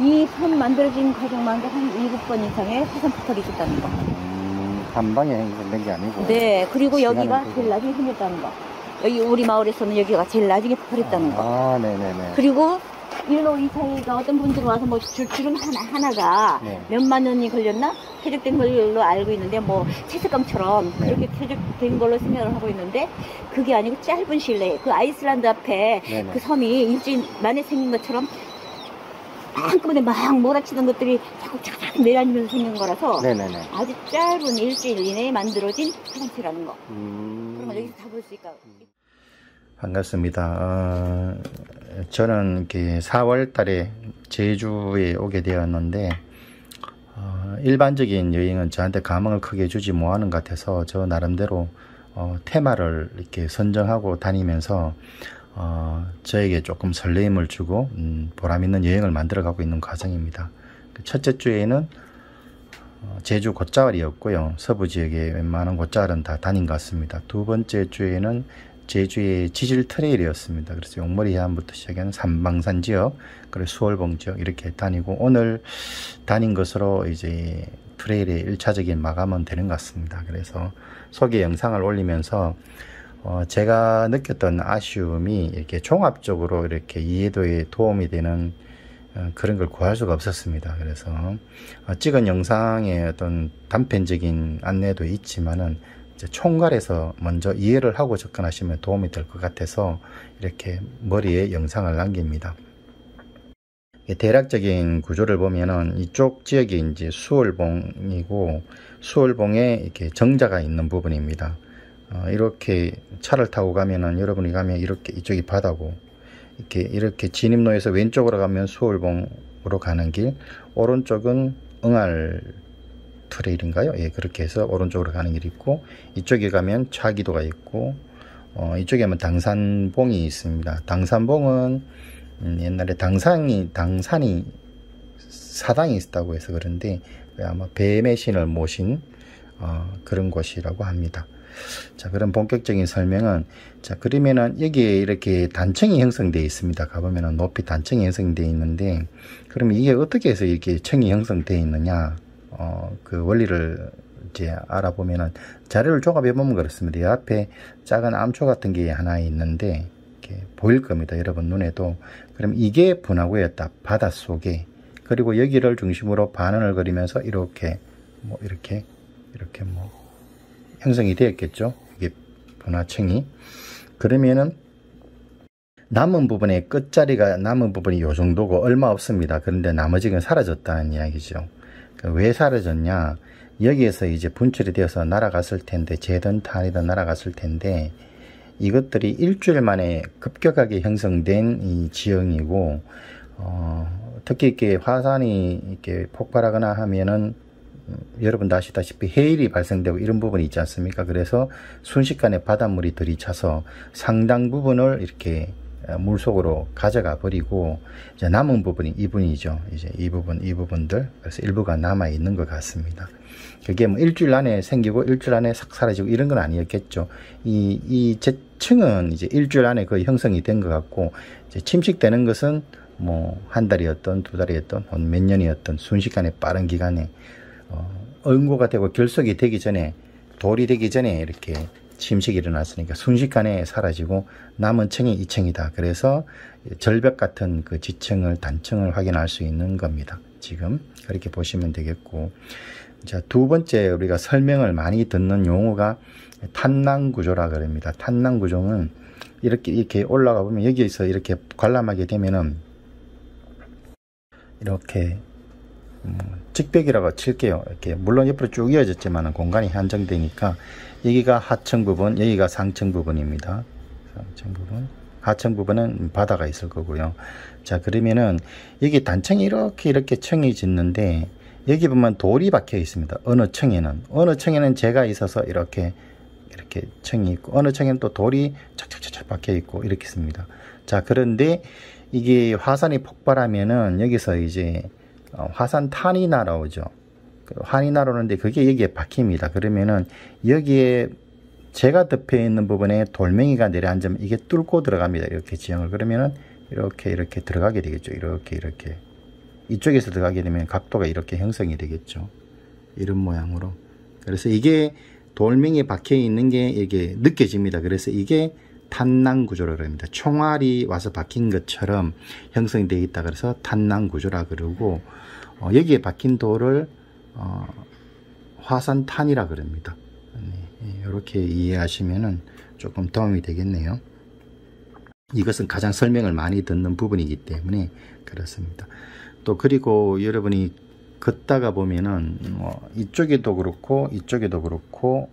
이 섬 만들어진 과정만 한 7번 이상의 화산 폭발이 있었다는 거. 한 방에 형성된 게 아니고. 네, 그리고 여기가 시간은 제일 나중에 생겼다는 거. 여기 우리 마을에서는 여기가 제일 나중에 폭발했다는 거. 아, 네네네. 그리고 일로 이 사이가 어떤 분들이 와서 뭐 주름 하나가 네. 몇만 원이 걸렸나? 퇴적된 걸로 알고 있는데, 뭐 채색감처럼 네. 그렇게 퇴적된 걸로 생각을 하고 있는데, 그게 아니고 짧은 시일 내에 그 아이슬란드 앞에 네네. 그 섬이 일주일 만에 생긴 것처럼 한꺼번에 막 몰아치던 것들이 자꾸 내려앉으면서 생긴 거라서 네네네. 아주 짧은 일주일 이내에 만들어진 화장실이라는 거. 그런 걸 여기서 다 볼 수 있까. 반갑습니다. 저는 이렇게 4월 달에 제주에 오게 되었는데, 일반적인 여행은 저한테 감흥을 크게 주지 못하는 것 같아서 저 나름대로 테마를 이렇게 선정하고 다니면서 저에게 조금 설레임을 주고 보람 있는 여행을 만들어 가고 있는 과정입니다. 첫째 주에는 제주 곶자왈이었고요. 서부 지역의 웬만한 곶자왈은 다 다닌 것 같습니다. 두 번째 주에는 제주의 지질 트레일이었습니다. 그래서 용머리 해안부터 시작하는 삼방산 지역, 그리고 수월봉 지역 이렇게 다니고, 오늘 다닌 것으로 이제 트레일의 1차적인 마감은 되는 것 같습니다. 그래서 소개 영상을 올리면서 제가 느꼈던 아쉬움이 이렇게 종합적으로 이렇게 이해도에 도움이 되는 그런 걸 구할 수가 없었습니다. 그래서 찍은 영상의 어떤 단편적인 안내도 있지만은 이제 총괄해서 먼저 이해를 하고 접근하시면 도움이 될 것 같아서 이렇게 머리에 영상을 남깁니다. 대략적인 구조를 보면은 이쪽 지역이 이제 수월봉이고, 수월봉에 이렇게 정자가 있는 부분입니다. 이렇게 차를 타고 가면은, 여러분이 가면 이렇게 이쪽이 바다고, 이렇게 진입로에서 왼쪽으로 가면 수월봉으로 가는 길, 오른쪽은 응알 트레일인가요? 예, 그렇게 해서 오른쪽으로 가는 길이 있고, 이쪽에 가면 차기도가 있고, 이쪽에 가면 당산봉이 있습니다. 당산봉은 옛날에 당산이 사당이 있었다고 해서 그런데 아마 뱀의 신을 모신 그런 곳이라고 합니다. 자, 그럼 본격적인 설명은, 자, 그러면은 여기에 이렇게 단층이 형성되어 있습니다. 가보면은 높이 단층이 형성되어 있는데, 그러면 이게 어떻게 해서 이렇게 층이 형성되어 있느냐, 그 원리를 이제 알아보면은, 자료를 종합해 보면 그렇습니다. 이 앞에 작은 암초 같은 게 하나 있는데, 이렇게 보일 겁니다. 여러분 눈에도. 그럼 이게 분화구였다. 바닷속에. 그리고 여기를 중심으로 반원을 그리면서 이렇게 형성이 되었겠죠. 이게 분화층이. 그러면은 남은 부분의 끝자리가, 남은 부분이 요 정도고 얼마 없습니다. 그런데 나머지는 사라졌다는 이야기죠. 왜 사라졌냐? 여기에서 이제 분출이 되어서 날아갔을 텐데, 재든 탄이든 날아갔을 텐데, 이것들이 일주일 만에 급격하게 형성된 이 지형이고, 특히 이렇게 화산이 이렇게 폭발하거나 하면은, 여러분도 아시다시피 해일이 발생되고 이런 부분이 있지 않습니까? 그래서 순식간에 바닷물이 들이차서 상당 부분을 이렇게 물속으로 가져가 버리고, 이제 남은 부분이 이분이죠. 이제 이 부분들. 그래서 일부가 남아 있는 것 같습니다. 그게 뭐 일주일 안에 생기고 일주일 안에 싹 사라지고 이런 건 아니었겠죠. 이 층은 이제 일주일 안에 거의 형성이 된 것 같고, 이제 침식되는 것은 뭐 한 달이었던, 두 달이었던, 몇 년이었던 순식간에 빠른 기간에 응고가 되고 결석이 되기 전에, 돌이 되기 전에 이렇게 침식이 일어났으니까 순식간에 사라지고 남은 층이 이 층이다. 그래서 절벽 같은 그 지층을, 단층을 확인할 수 있는 겁니다. 지금 그렇게 보시면 되겠고, 자, 두 번째 우리가 설명을 많이 듣는 용어가 탄낭구조라 그럽니다. 탄낭구조는 이렇게 올라가 보면 여기에서 이렇게 관람하게 되면은 이렇게 직벽이라고 칠게요. 이렇게 물론 옆으로 쭉 이어졌지만 공간이 한정되니까 여기가 하층 부분, 여기가 상층 부분입니다. 상층 부분, 하층 부분은 바다가 있을 거고요. 자, 그러면은 여기 단층이 이렇게 층이 짓는데, 여기 보면 돌이 박혀 있습니다. 어느 층에는 재가 있어서 이렇게 층이 있고, 어느 층에는 또 돌이 착착착착 박혀 있고 이렇게 있습니다. 자, 그런데 이게 화산이 폭발하면은 여기서 이제 화산탄이 날아오죠. 환이 날아오는데 그게 여기에 박힙니다. 그러면은 여기에 재가 덮여 있는 부분에 돌멩이가 내려앉으면 이게 뚫고 들어갑니다. 이렇게 지형을. 그러면은 이렇게 들어가게 되겠죠. 이렇게 이쪽에서 들어가게 되면 각도가 이렇게 형성이 되겠죠. 이런 모양으로. 그래서 이게 돌멩이에 박혀 있는 게 이게 느껴집니다. 그래서 이게 탄낭 구조라고 합니다. 총알이 와서 박힌 것처럼 형성되어 있다. 그래서 탄낭 구조라 그러고, 여기에 박힌 돌을 화산탄이라 그럽니다. 네, 이렇게 이해하시면은 조금 도움이 되겠네요. 이것은 가장 설명을 많이 듣는 부분이기 때문에 그렇습니다. 또 그리고 여러분이 걷다가 보면은 이쪽에도 그렇고 이쪽에도 그렇고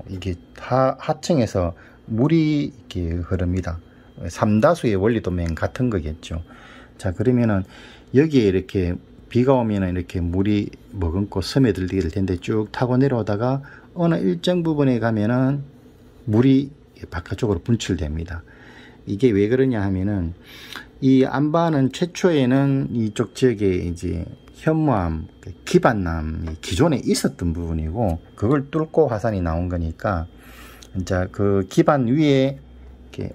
이게 하층에서 물이 이렇게 흐릅니다. 삼다수의 원리도 같은 거겠죠. 자, 그러면은 여기에 이렇게 비가 오면은 이렇게 물이 머금고 스며들게 될 텐데 쭉 타고 내려오다가 어느 일정 부분에 가면은 물이 바깥쪽으로 분출됩니다. 이게 왜 그러냐 하면은 이 안바는 최초에는 이쪽 지역에 이제 현무암, 기반남이 기존에 있었던 부분이고 그걸 뚫고 화산이 나온 거니까 이제 그 기반 위에 이렇게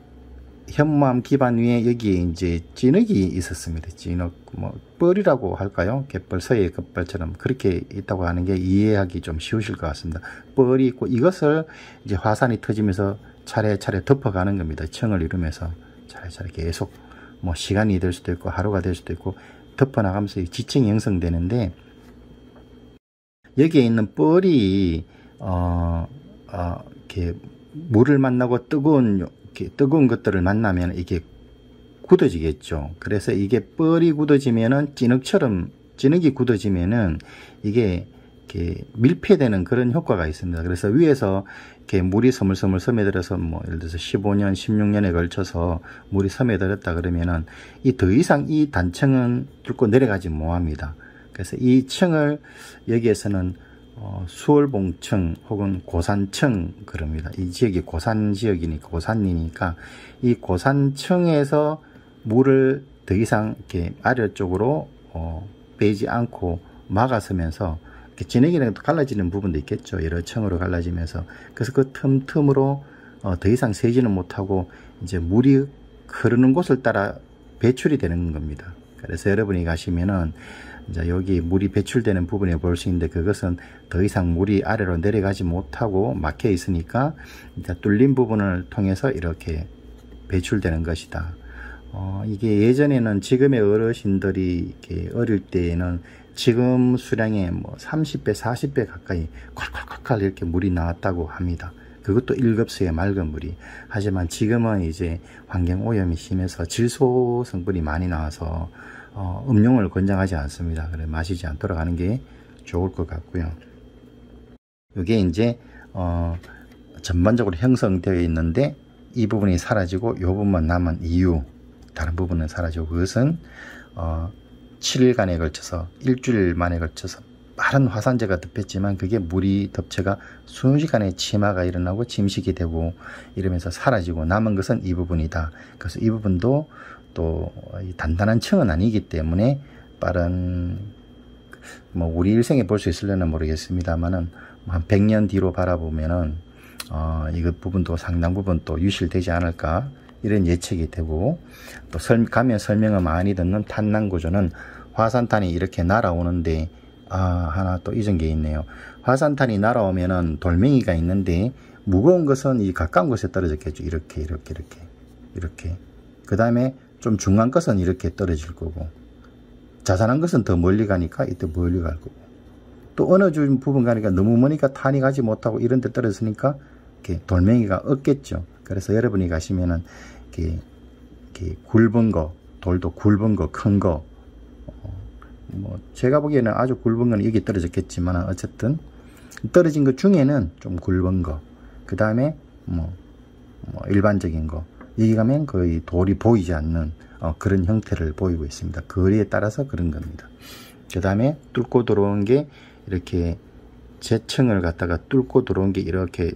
현무암 기반 위에 여기에 이제 진흙이 있었습니다. 진흙 뭐 뻘이라고 할까요? 갯벌 서해 갯벌처럼 그렇게 있다고 하는 게 이해하기 좀 쉬우실 것 같습니다. 뻘이 있고 이것을 이제 화산이 터지면서 차례차례 덮어가는 겁니다. 층을 이루면서 차례차례 계속 뭐 시간이 될 수도 있고 하루가 될 수도 있고 덮어나가면서 지층이 형성되는데 여기에 있는 뻘이 이렇게 물을 만나고 뜨거운 것들을 만나면 이게 굳어지겠죠. 그래서 이게 뻘이 굳어지면은 진흙이 굳어지면은 이게 이렇게 밀폐되는 그런 효과가 있습니다. 그래서 위에서 이렇게 물이 스물스물 스며들어서 뭐 예를 들어서 15년, 16년에 걸쳐서 물이 스며들었다 그러면은 더 이상 이 단층은 뚫고 내려가지 못합니다. 그래서 이 층을 여기에서는 수월봉층 혹은 고산층 그럽니다. 이 지역이 고산 지역이니까 고산이니까 이 고산층에서 물을 더 이상 이렇게 아래쪽으로 빼지 않고 막아서면서 진흙이랑 갈라지는 부분도 있겠죠. 여러 층으로 갈라지면서 그래서 그 틈틈으로 더 이상 새지는 못하고 이제 물이 흐르는 곳을 따라 배출이 되는 겁니다. 그래서 여러분이 가시면은 이제 여기 물이 배출되는 부분에 볼 수 있는데 그것은 더 이상 물이 아래로 내려가지 못하고 막혀 있으니까 이제 뚫린 부분을 통해서 이렇게 배출되는 것이다. 이게 예전에는 지금의 어르신들이 이렇게 어릴 때에는 지금 수량의 뭐 30배, 40배 가까이 콸콸콸콸 이렇게 물이 나왔다고 합니다. 그것도 1급수의 맑은 물이. 하지만 지금은 이제 환경 오염이 심해서 질소 성분이 많이 나와서 음용을 권장하지 않습니다. 그래 마시지 않도록 하는 게 좋을 것 같고요. 이게 이제 전반적으로 형성되어 있는데 이 부분이 사라지고 이 부분만 남은 이유, 다른 부분은 사라지고 그것은 7일간에 걸쳐서 일주일 만에 걸쳐서 빠른 화산재가 덮였지만 그게 물이 덮쳐가 순식간에 침하가 일어나고 침식이 되고 이러면서 사라지고 남은 것은 이 부분이다. 그래서 이 부분도 또 단단한 층은 아니기 때문에 빠른 뭐 우리 일생에 볼 수 있을려나 모르겠습니다만은 한 100년 뒤로 바라보면은 이것 부분도 상당 부분 또 유실되지 않을까 이런 예측이 되고 또 가면 설명을 많이 듣는 탄낭 구조는 화산탄이 이렇게 날아오는데 하나 또 잊은 게 있네요. 화산탄이 날아오면은 돌멩이가 있는데 무거운 것은 이 가까운 곳에 떨어졌겠죠. 이렇게 그 다음에 좀 중간 것은 이렇게 떨어질 거고 자잘한 것은 더 멀리 가니까 이때 멀리 갈 거고 또 어느 부분 가니까 너무 머니까 탄이 가지 못하고 이런 데 떨어졌으니까 이렇게 돌멩이가 없겠죠. 그래서 여러분이 가시면은 이렇게 굵은 거, 돌도 굵은 거, 큰 거, 뭐 제가 보기에는 아주 굵은 건 여기 떨어졌겠지만 어쨌든 떨어진 것 중에는 좀 굵은 거, 그 다음에 뭐 일반적인 거, 여기 가면 거의 돌이 보이지 않는 그런 형태를 보이고 있습니다. 거리에 따라서 그런 겁니다. 그 다음에 뚫고 들어온 게 이렇게 재층을 갖다가 뚫고 들어온 게 이렇게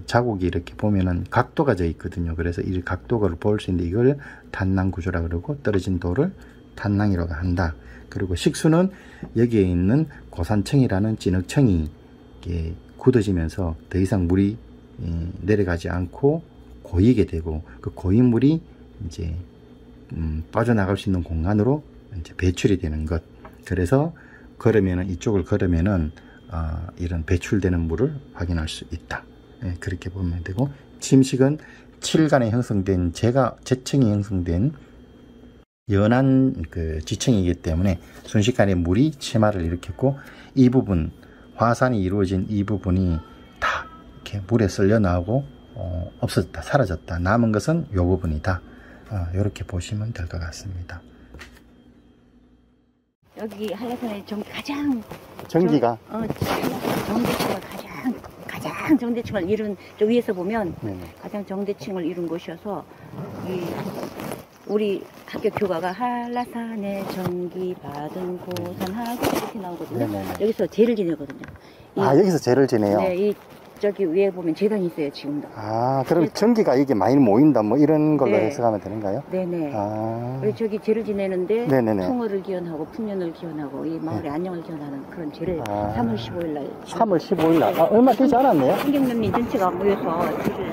자국이 이렇게 보면은 각도가 져 있거든요. 그래서 이 각도를 볼 수 있는데 이걸 탄낭 구조라 그러고 떨어진 돌을 탄낭이라고 한다. 그리고 식수는 여기에 있는 고산층이라는 진흙층이 굳어지면서 더 이상 물이 내려가지 않고 고이게 되고 그 고인 물이 이제 빠져나갈 수 있는 공간으로 이제 배출이 되는 것. 그래서 걸으면은 이쪽을 걸으면은 이런 배출되는 물을 확인할 수 있다. 예, 그렇게 보면 되고 침식은 7간에 형성된 제층이 형성된 연한 그 지층이기 때문에 순식간에 물이 침하를 일으켰고 이 부분 화산이 이루어진 이 부분이 다 이렇게 물에 쓸려 나오고 없어졌다, 사라졌다. 남은 것은 이 부분이다. 이렇게 보시면 될 것 같습니다. 여기 한라산에 가장 전기가 정대층을 가장 정대층을 이룬 저 위에서 보면 네네. 가장 정대층을 이룬 곳이어서 우리 학교 교과가 한라산에 전기 받은 고산하고 이렇게 나오거든요. 네네네. 여기서 제를 지내거든요. 여기서 제를 지내요. 네, 저기 위에 보면 재단이 있어요, 지금도. 그럼 전기가 이게 많이 모인다, 뭐 이런 걸로 네. 해석하면 되는가요? 네네. 그리고 저기 제를 지내는데 네네네. 풍어를 기원하고 풍년을 기원하고 이 마을의 안녕을 기원하는 그런 제를 3월 15일 날. 3월 15일 날. 얼마 되지 않았네요? 환경연민 전체가 모여서 제를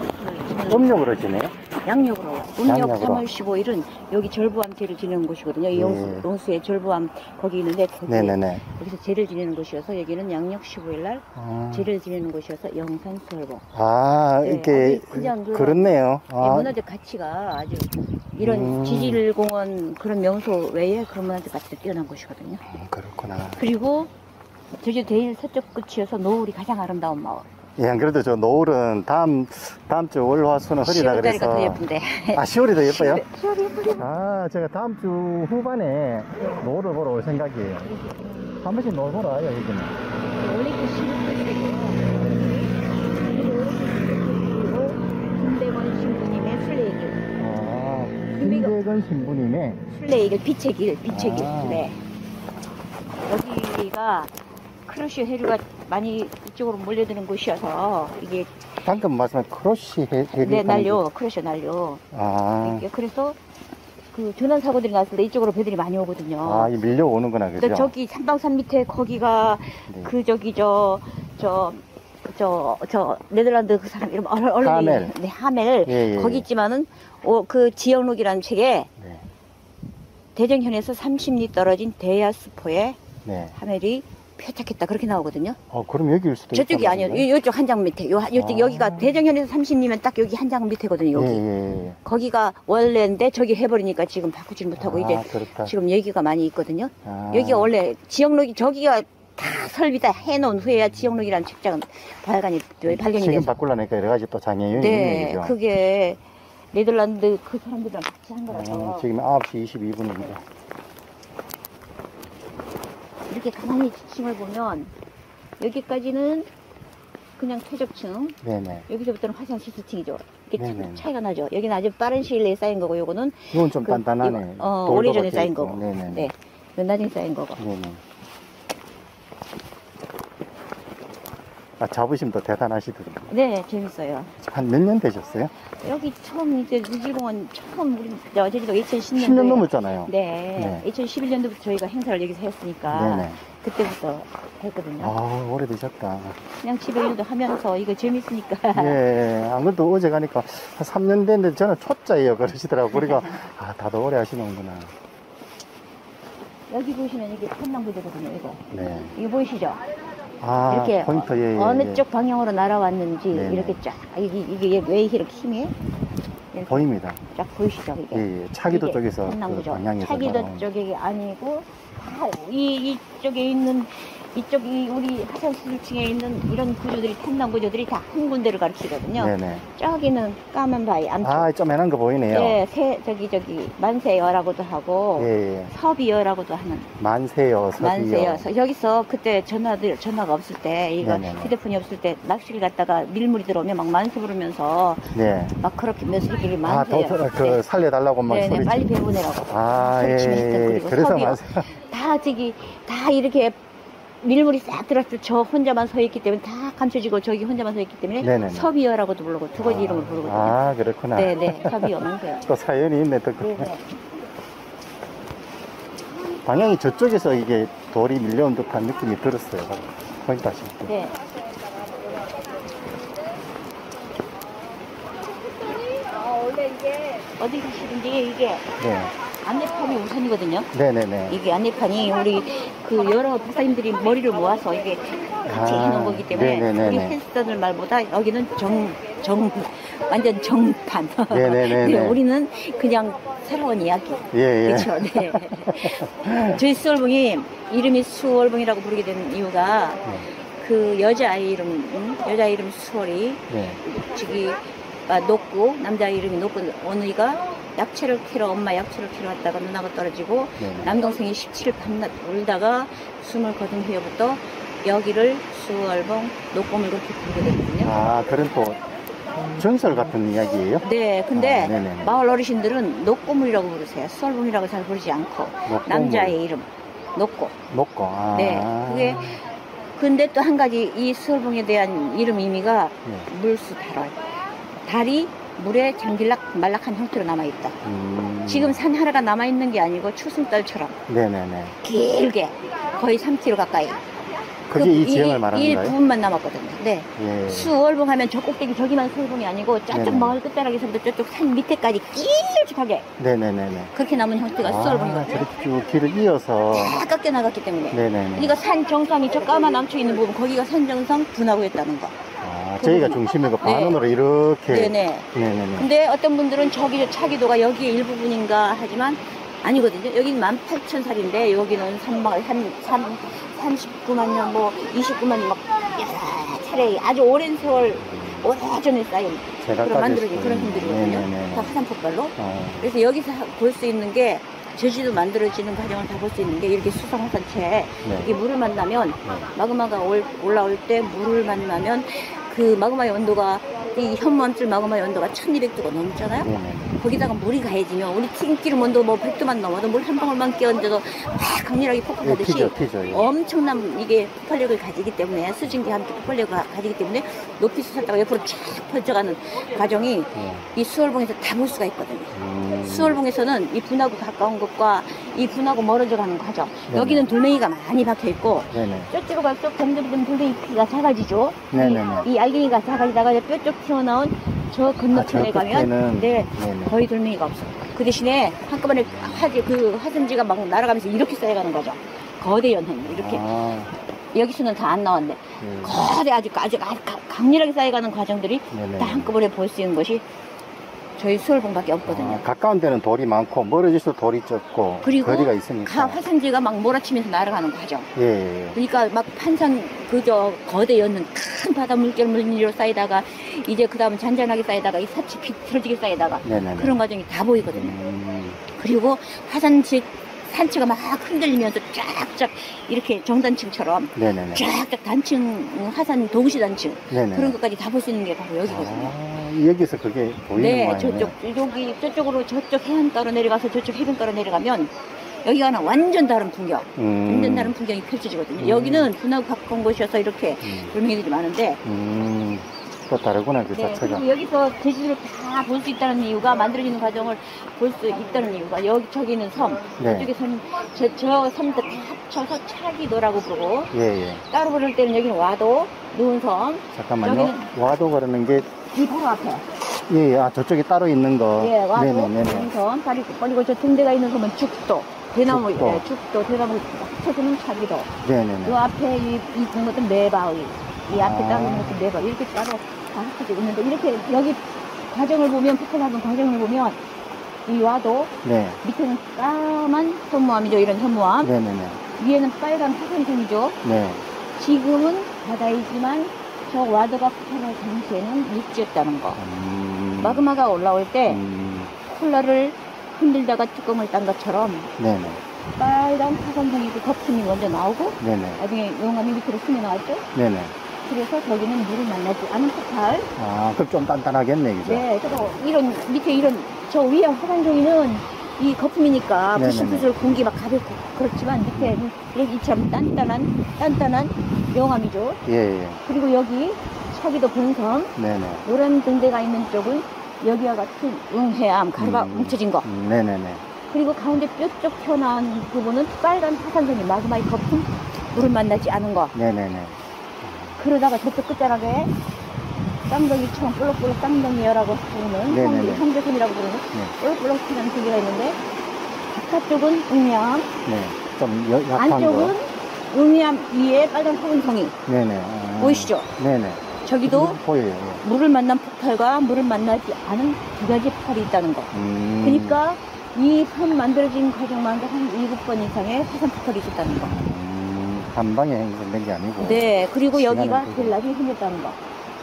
지내는 음력으로 지내요? 양력으로. 음력 양력으로. 3월 15일은 여기 절부암 제를 지내는 곳이거든요. 이 용수에 절부암 거기 있는데 네네네. 여기서 제를 지내는 곳이어서 여기는 양력 15일 날 제를 지내는 곳이어서 영산수월봉. 네, 이렇게 그냥 그렇네요. 문화적 가치가 아주 이런 지질공원 그런 명소 외에 그런 문화적 가치가 뛰어난 곳이거든요. 그렇구나. 그리고 제주도 제일 서쪽 끝이어서 노을이 가장 아름다운 마을. 예, 안 그래도 저 노을은 다음 주 월화수는 흐리다 10월달이가 그래서. 더 예쁜데. 10월이 더 예뻐요? 10월이 예쁘죠. 제가 다음 주 후반에 노을을 보러 올 생각이에요. 한 번씩 노을 보러 와요, 여기는. 원래 그 10월달이고 김대건 신부님의 순례길. 김대건 신부님의 순례길 빛의 길. 네. 여기가 크루시 해류가 많이 이쪽으로 몰려드는 곳이어서 이게 방금 말씀한 크러쉬 해류. 네, 난료, 크루시 난료. 그래서 그 조난 사고들이 났을 때 이쪽으로 배들이 많이 오거든요. 이 밀려오는구나, 그죠? 저기 산방산 밑에 거기가 네. 그 저기 저 네덜란드 그 사람 이름 하멜. 네, 하멜. 예. 거기 있지만은 그 지역록이라는 책에 네. 대정현에서 30리 떨어진 대야스포에 네. 하멜이 표착했다 그렇게 나오거든요. 그럼 여기일 수도 저쪽이 아니요. 이쪽 한 장 밑에. 여기가 대정현에서 30리면 딱 여기 한 장 밑에거든요. 여기. 예. 거기가 원래인데 저기 해버리니까 지금 바꾸질 못하고 이제 그렇다. 지금 얘기가 많이 있거든요. 여기가 원래 지역록이 저기가 다 설비 다 해놓은 후에야 지역록이라는 책장은 발견이 지금 돼서. 바꾸려니까 여러 가지 또 장애인이 있는 네, 얘기죠. 그게 네덜란드 그 사람들이랑 같이 한 거라서. 지금 9시 22분입니다. 이렇게 가만히 지층을 보면 여기까지는 그냥 퇴적층. 네네. 여기서부터는 화산 시스층이죠. 이게 네네. 차이가 나죠. 여기는 아주 빠른 시일 내에 쌓인 거고 요거는 이건 좀 단단하네. 오래전에 쌓인 있고. 거고. 네네. 네. 이건 나중에 쌓인 거고. 네네. 자부심도 대단하시더라고요. 네, 재밌어요. 한 몇 년 되셨어요? 여기 처음 이제 누질공원 처음 우리 제주도 2010년도에 10년 넘었잖아요. 네. 2011년도부터 저희가 행사를 여기서 했으니까 네네. 그때부터 했거든요. 오래되셨다. 그냥 집에 일도 하면서 이거 재밌으니까. 예, 안 그래도 어제 가니까 한 3년 됐는데 저는 초짜예요. 그러시더라고요. 우리가, 다들 오래 하시는구나. 여기 보시면 이게 한남부대거든요, 이거. 네. 이거 보이시죠? 아, 이렇게 포인터, 예, 예, 어느 예. 쪽 방향으로 날아왔는지 네네. 이렇게 쫙 이게 왜 이렇게 힘이 이렇게 보입니다. 쫙 보이시죠? 이게. 예, 예. 차기도 이게 쪽에서 그 한남부죠. 방향에서 차기도 날아오는. 쪽이 아니고 이쪽에 있는 이쪽이 우리 하산 수질층에 있는 이런 구조들이 탄남 구조들이 다 한 군데를 가리키거든요. 네네. 저기는 까만 바위 암쪽. 좀 해난 거 보이네요. 네, 저기 만세여라고도 하고 예, 예. 서비여라고도 하는. 만세여, 서비여. 만세여. 여기서 그때 전화가 없을 때, 이거 네네네. 휴대폰이 없을 때 낚시를 갔다가 밀물이 들어오면 막 만세 부르면서 네. 막 그렇게 며느리끼리 만세요. 그 살려달라고 막 네, 소리 빨리 배보내라고. 예, 소리치면서 예. 그리고 그래서 서비여. 만세. 다 이렇게 밀물이 싹 들어왔을 때 저 혼자만 서 있기 때문에 다 감춰지고 저기 혼자만 서 있기 때문에 네네네. 서비여라고도 부르고 두 가지 이름을 부르거든요. 그렇구나. 네네, 서비여 만세요. 또 사연이 있네, 또. 네네. 방향이 저쪽에서 이게 돌이 밀려온 듯한 느낌이 들었어요. 거기 다시. 네. 원래 이게 어디 가시든지 이게 네. 안내판이 우선이거든요. 네네네. 이게 안내판이 우리 그 여러 박사님들이 머리를 모아서 이게 같이 해놓은 거기 때문에 네네네네. 우리 헬스장들 말보다 여기는 완전 정판. 네네네네. 네, 우리는 그냥 새로운 이야기. 예, 예. 그렇죠. 네. 저희 수월봉이 이름이 수월봉이라고 부르게 된 이유가 그 여자 이름 수월이 네. 저기 높고 남자 이름이 높고 어느이가 약초를 캐러 엄마 약초를 캐러 왔다가 누나가 떨어지고 네. 남동생이 17일 밤낮 울다가 숨을 거둔 후에부터 여기를 수월봉 녹봄을 그렇게 부르게 됐거든요. 아, 그런 또 전설 같은 이야기예요? 네, 근데 네네네. 마을 어르신들은 녹고물이라고 부르세요. 수월봉이라고 잘 부르지 않고 녹고물. 남자의 이름 녹고. 녹고. 아. 네, 그게 근데 또 한 가지 이 수월봉에 대한 이름 의미가 물수 달월. 달이 물에 잠길락 말락한 형태로 남아있다. 지금 산 하나가 남아있는 게 아니고 추승달처럼 네네네. 길게 거의 3km 가까이. 그게 이 지형을 말하는 이 거예요? 부분만 남았거든요. 네. 예. 수월봉 하면 저 꼭대기 저기만 수월봉이 아니고 저쪽 네네. 마을 끝자락에서부터 저쪽 산 밑에까지 길쭉하게 네네네네. 그렇게 남은 형태가 수월봉이거든요. 저렇게 쭉 길을 이어서. 다 깎여 나갔기 때문에. 네네네. 그러니까 산 정상이 저 까만 남쳐 있는 부분 거기가 산 정상 분화구였다는 거. 아, 저희가 중심이고 반원으로 이렇게. 네네. 네네네. 근데 어떤 분들은 저기 차기도가 여기의 일부분인가 하지만 아니거든요. 여기는 18,000살인데 여기는 39만 년, 뭐 29만 년, 막 여러 차례 아주 오랜 세월 오래전에 쌓인 그런 만들어진 그런 힘들이거든요. 다 화산 폭발로. 그래서 여기서 볼 수 있는 게 제주도 만들어지는 과정을 다 볼 수 있는 게 이렇게 수성 화산체에 이게 물을 만나면 마그마가 올라올 때 물을 만나면 그 마그마의 온도가 이 현무암줄 마그마의 온도가 1200도가 넘잖아요. 거기다가 물이 가해지면 우리 튀김기름 온도 뭐 100도만 넘어도 물 한 방울만 끼얹어도 막 강렬하게 폭발하듯이 피죠. 엄청난 이게 폭발력을 가지기 때문에 수증기 함께 폭발력을 가지기 때문에 높이 솟았다가 옆으로 쫙 펼쳐가는 과정이 이 수월봉에서 다 볼 수가 있거든요. 수월봉에서는 이 분하고 가까운 것과 이 분하고 멀어져 가는 과정. 여기는 돌멩이가 많이 박혀 있고 저쪽으로 갈수록 점점 돌멩이 크기가 작아지죠. 이 알갱이가 작아지다가 뾰족 튀어나온 저 건너편에 가면 거의 돌멩이가 없어. 그 대신에 한꺼번에 화산지가 막 날아가면서 이렇게 쌓여가는 거죠. 거대 연행 이렇게. 여기서는 다 안 나왔네. 거대 아주 강렬하게 쌓여가는 과정들이 다 한꺼번에 볼 수 있는 것이 저희 수월봉밖에 없거든요. 가까운 데는 돌이 많고 멀어질수록 돌이 적고 그리고 거리가 있으니까 화산지가 막 몰아치면서 날아가는 과정. 예. 그러니까 막 판상 그저 거대 연는 큰 바다 물결물로 쌓이다가 이제 그 다음 잔잔하게 쌓이다가 이 사치 비틀어지게 쌓이다가 그런 과정이 다 보이거든요. 그리고 산체가 막 흔들리면서 쫙쫙 이렇게 정단층처럼 쫙쫙 단층 화산 동시 단층 그런 것까지 다 볼 수 있는 게 바로 여기거든요. 여기서 그게 보이는 거예요? 저쪽으로 저쪽 해안가로 내려가서 저쪽 해변가로 내려가면 여기가 완전 다른 풍경, 완전 다른 풍경이 펼쳐지거든요. 여기는 분하고 가까운 곳이어서 이렇게 돌멩이들이 많은데 또 다르구나 그 자체가. 그리고 여기서 제주도를 다 볼 수 있다는 이유가 만들어지는 과정을 볼 수 있다는 이유가 저기는 섬, 저쪽에 저 섬도 다 합쳐서 차기도라고 부르고 따로 부를 때는 여기는 와도, 누운섬. 잠깐만요. 와도 그러는 게 이 바로 앞에. 저쪽에 따로 있는 거. 와도, 누운섬. 그리고 저 등대가 있는 섬은 죽도. 대나무, 죽도, 대나무 합쳐서는 차기도. 이 앞에 이 것은 매바위. 이 앞에 따로 있는 것은 매바위. 이렇게 따로 다 합쳐져 있는데 이렇게 여기 과정을 보면 폭발하는 과정을 보면 이 와도 밑에는 까만 현무암이죠. 이런 현무암. 위에는 빨간 화산성이죠. 지금은 바다이지만 저 와도가 폭발할 당시에는 육지였다는 거. 마그마가 올라올 때 콜라를 흔들다가 뚜껑을 딴 것처럼 빨간 화산성이 그 거품이 먼저 나오고 나중에 용암이 밑으로 스며 나왔죠. 그래서 저기는 물을 만나지 않은 폭발. 그럼 좀 단단하겠네, 그죠? 그래서 밑에 저 위에 화산종이는 이 거품이니까 부슬부슬 공기 막 가볍고 그렇지만 밑에는 이처럼 단단한 용암이죠. 그리고 여기 차기도 본섬, 노란 등대가 있는 쪽은 여기와 같은 응해암, 가루가 뭉쳐진 거. 그리고 가운데 뾰족 튀어나온 부분은 빨간 화산종이 마그마의 거품, 물을 만나지 않은 거. 그러다가 저쪽 끝자락에 쌍둥이처럼 볼록볼록 쌍둥이여라고 부르는 형제선이라고 부르는 볼록볼록 튀는 두 개가 있는데 바깥쪽은 응양, 좀 약한 안쪽은 음이암 위에 빨간 화분송이. 네네. 보이시죠? 네네. 저기도 보여요. 예. 물을 만난 폭발과 물을 만나지 않은 두 가지 폭발이 있다는 거. 그러니까 이 섬 만들어진 과정만 한 7번 이상의 화산 폭발이 있었다는 거. 한 방에 형성된 게 아니고. 네, 그리고 여기가 되고. 제일 나중에 생겼다는 거.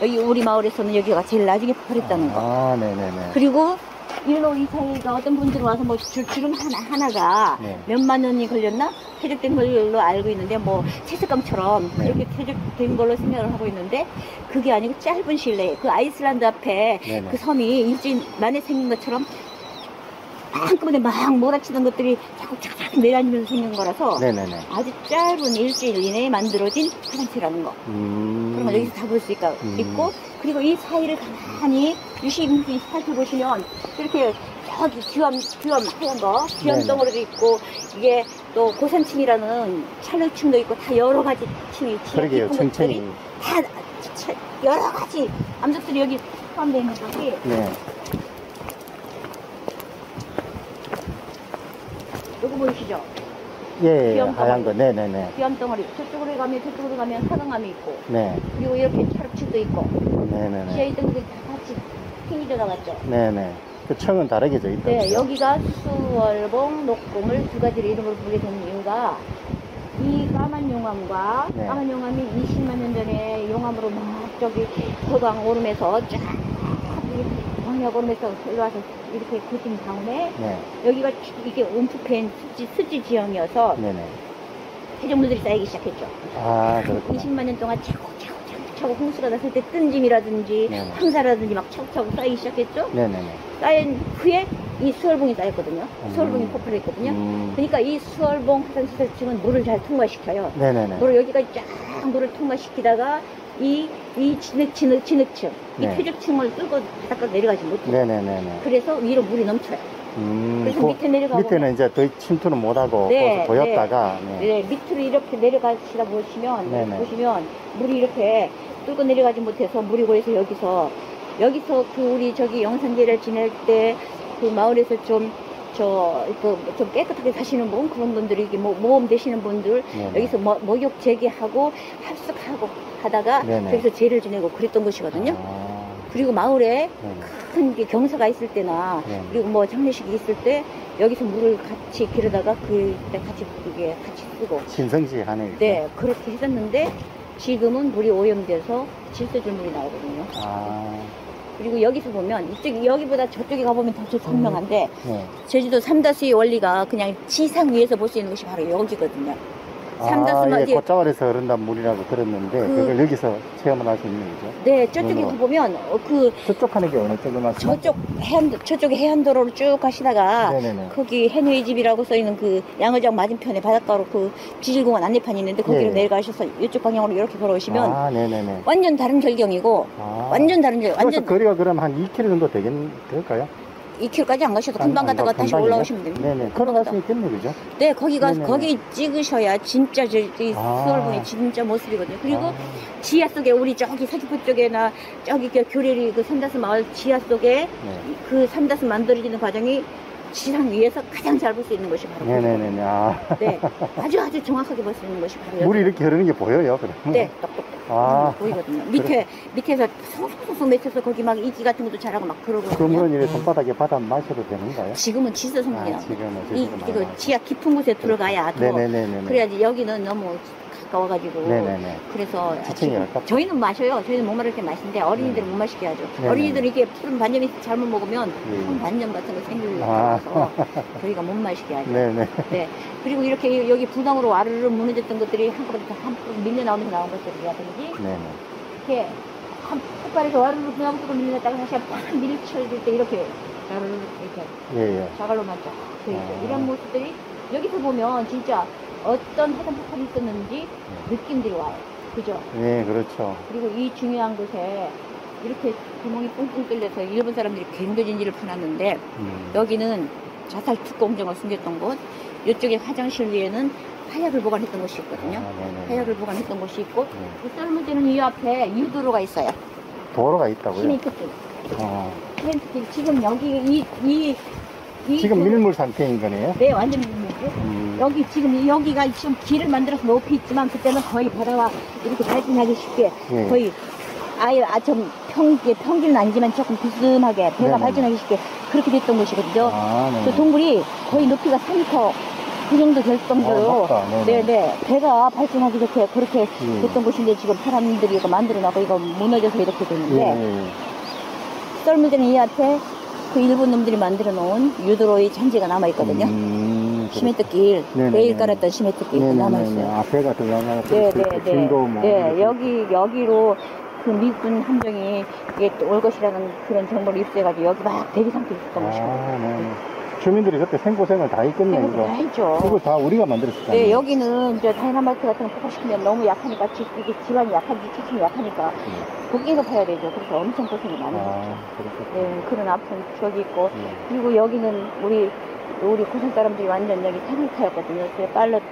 여기 우리 마을에서는 여기가 제일 나중에 폭발했다는 거. 아, 네네네. 그리고 일로 이 사이가 어떤 분들이 와서 뭐 주름 하나가 네. 몇만 원이 걸렸나? 퇴적된 걸로 알고 있는데 뭐 채색감처럼 네. 그렇게 퇴적된 걸로 생각을 하고 있는데 그게 아니고 짧은 실내 그 아이슬란드 앞에 네네. 그 섬이 일주일 만에 생긴 것처럼 한꺼번에 막 몰아치던 것들이 자꾸 착착 내려앉으면서 생긴 거라서 네네네. 아주 짧은 일주일 이내에 만들어진 화장실이라는 거. 그런 걸 여기서 다 볼 수 있고, 그리고 이 사이를 가만히 유심히 살펴보시면 이렇게 저기 규암 하얀 거, 규암 네네. 덩어리도 있고, 이게 또 고산층이라는 찰흙층도 있고, 다 여러 가지 층이, 그러게요, 깊은 것들이 층층이. 다 여러 가지 암석들이 여기 포함되어 있는 것이 네. 요거 보이시죠? 예, 귀염 하얀 거. 덩어리. 네네네. 귀암 덩어리. 저쪽으로 가면 사강암이 있고, 네. 그리고 이렇게 찰흙층도 있고, 네네네. 지하에 있던 것들이 다 같이 핑이 들어갔죠. 네네. 그 층은 다르게죠, 일단. 네, 여기가 수월봉, 녹봉을 두 가지를 이름으로 부르게 된 이유가 이 까만 용암과 네. 까만 용암이 20만 년 전에 용암으로 막 저기 서강 오름에서 쫙 광역 오름에서 올라와서 이렇게 굳은 다음에 네. 여기가 이게 움푹팬 습지 지형이어서 네네. 해적물들이 쌓이기 시작했죠. 아, 그렇구나. 20만 년 동안 차곡차곡 홍수가 났을 때 뜬짐이라든지 네네. 황사라든지 막 차곡차곡 쌓이기 시작했죠. 네네네. 쌓인 후에 이 수월봉이 쌓였거든요. 수월봉이 폭발했거든요. 그러니까 이 수월봉 화산시설층은 물을 잘 통과시켜요. 네네네. 물을 여기까지 쫙 물을 통과시키다가 이 진흙층, 이 네. 퇴적층을 뚫고 바닥까지 내려가지 못해요. 네네네네. 그래서 위로 물이 넘쳐요. 그래서 그 밑에 내려가고 밑에는 이제 더 침투는 못하고 네, 보였다가 네, 밑으로 이렇게 내려가시다 보시면 네네. 물이 이렇게 뚫고 내려가지 못해서 물이 고여서 여기서 그 우리 저기 영산제를 지낼 때 그 마을에서 좀 깨끗하게 사시는 분, 그런 분들이 이게 모험 되시는 분들 네네. 여기서 목욕 재개하고 합숙하고 하다가 네네. 여기서 제를 지내고 그랬던 곳이거든요. 아, 그리고 마을에 네네. 큰 게 경사가 있을 때나 네. 그리고 뭐 장례식이 있을 때 여기서 물을 같이 기르다가 그때 같이 쓰고 신성시 하네. 네 그렇게 했었는데 지금은 물이 오염돼서 질소질 물이 나오거든요. 아, 그리고 여기서 보면 여기보다 저쪽에 가보면 더 선명한데 네. 제주도 삼다수의 원리가 그냥 지상 위에서 볼 수 있는 곳이 바로 여기거든요. 삼다수만 예, 꽃자월에서 흐른다는 물이라고 들었는데 그걸 여기서 체험을 할 수 있는 거죠. 네, 저쪽에 눈으로. 보면 저쪽 하는 게 어느 쪽을 말씀? 저쪽에 해안도로를 쭉 가시다가 네네네. 거기 해누이 집이라고 써있는 그 양어장 맞은편에 바닷가로 그 지질공원 안내판이 있는데 거기로 예. 내려가셔서 이쪽 방향으로 이렇게 걸어오시면 아, 네네네. 완전 다른 결경이고 아. 완전 다른 그래서 완전 거리가 그럼 한 2km 정도 될까요? 2km까지 안 가셔도 금방 갔다가 다시 금방이요? 올라오시면 됩니다. 네네. 걸어갈 수 있겠네, 그죠? 네, 거기 네네네. 찍으셔야 진짜 이 아. 수월봉의 진짜 모습이거든요. 그리고 아. 지하 속에 우리 저기 서귀포 쪽에나 저기 교래리 그 삼다수 마을 지하 속에 네. 그 삼다수 만들어지는 과정이 지상 위에서 가장 잘 볼 수 있는 것이 바로 네네네. 아. 네, 아주 정확하게 볼 수 있는 것이 바로 물이 이렇게 흐르는 게 보여요, 그러면? 네, 똑똑 아. 보이거든요. 밑에서 송송송 맺혀서 거기 막 이끼 같은 것도 자라고 막 그러고. 그 물은 이렇게 손바닥에 받아 마셔도 되는가요? 지금은 질소 성분이 아, 나와요. 지금은 이거 지하 깊은 곳에 들어가야 더 네네네네. 그래야지 여기는 너무 가까워가지고 네네네. 그래서 지층이 가깝다. 저희는 마셔요. 저희는 목마를 때 마시는데 어린이들은 못 마시게 하죠. 네네. 어린이들은 이게 푸른 반점이 잘못 먹으면 예. 푸른 반점 같은 거 생기려고 아. 해서 저희가 못 마시게 하죠. 네네. 네. 그리고 이렇게 여기 부담으로 와르르 무너졌던 것들이 한꺼번에 밀려 나오면서 나온 것들이라든지 네네. 이렇게 한 폭발해서 와르르 부담으로 밀렸다가 다시 팍 밀쳐질 때 이렇게 와르르 이렇게 예, 예. 자갈로만 쫙 되어 있죠. 아. 이런 모습들이 여기서 보면 진짜 어떤 화산 폭발이 있었는지 느낌들이 와요. 그죠? 네, 그렇죠. 그리고 이 중요한 곳에 이렇게 구멍이 뿡뿡 뚫려서 일본 사람들이 갱도진지를 파놨는데 여기는 자살 특공정을 숨겼던 곳, 이쪽에 화장실 위에는 화약을 보관했던 곳이 있거든요. 네네. 화약을 보관했던 곳이 있고 그 썰물지는 이 앞에 유도로가 있어요. 도로가 있다고요? 시멘트길. 어. 시멘트길. 지금 여기 지금 밀물 상태인 거네요? 네, 완전 밀물이죠. 여기 지금 여기가 지금 길을 만들어서 높이 있지만 그때는 거의 바다와 이렇게 발진하기 쉽게 예. 거의 아예 좀 평길은 아니지만 조금 비스듬하게 배가 네네. 발진하기 쉽게 그렇게 됐던 곳이거든요. 네. 그 동굴이 거의 높이가 3m 그 정도 될 정도로 네네 배가 발진하기 좋게 그렇게 됐던 곳인데 지금 사람들이 이거 만들어놔고 이거 무너져서 이렇게 됐는데 썰물대는 이 앞에 그 일본 놈들이 만들어 놓은 유도로의 잔재가 남아있거든요. 시멘트길, 매일 깔았던 시멘트길 남아있어요. 앞에가 들어가면 네, 여기로 그 미군 함정이 이게 올 것이라는 그런 정보를 입수해가지고 여기 막 대기 상태에 있었던 것이거든요. 주민들이 그때 생고생을 다 했겠네. 생고생 다 했죠. 그걸 다 우리가 만들었을 네, 여기는 이제 다이나마이트 같은 거 폭파시키면 너무 약하니까 이게 지반이 약한지 체층이 약하니까 거기에서 파야 되죠. 그래서 엄청 고생이 많아요. 네, 그런 아픈 추억이 있고 그리고 여기는 우리 고생 사람들이 완전 여기 생활터였거든요.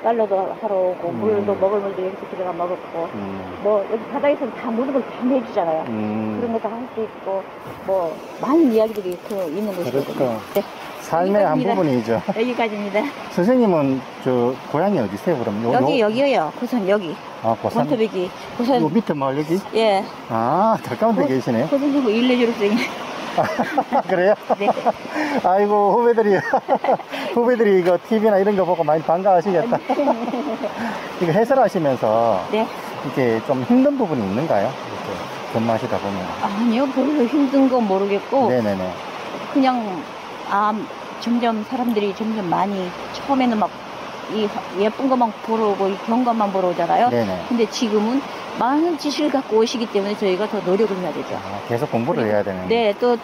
빨래도 하러 오고 물도 먹을 물도 여기서 들어가 먹었고 뭐 여기 바다에서는 다 모든 걸 다 내주잖아요. 그런 것도 할 수 있고 뭐 많은 이야기들이 있는 곳이거든요. 네. 삶의 한 부분이죠. 여기까지입니다. 선생님은 저 고향이 어디세요? 그럼 여기요. 고선 여기. 고산. 원터백이 고선. 요 밑에 마을 여기? 예. 가까운 데 계시네요. 고선이고 일례 졸업생이. 그래요? 네. 아이고 후배들이 이거 TV나 이런 거 보고 많이 반가워하시겠다. 이거 해설하시면서 이게 좀 힘든 부분이 있는가요? 이렇게 근무하시다 보면. 아니요, 별로 힘든 건 모르겠고. 네네네. 그냥 점점 사람들이 점점 많이 처음에는 막 이 예쁜 것만 보러 오고 이 경관만 보러 오잖아요. 네네. 근데 지금은 많은 지식을 갖고 오시기 때문에 저희가 더 노력을 해야 되죠. 계속 공부를 해야 되는. 네, 또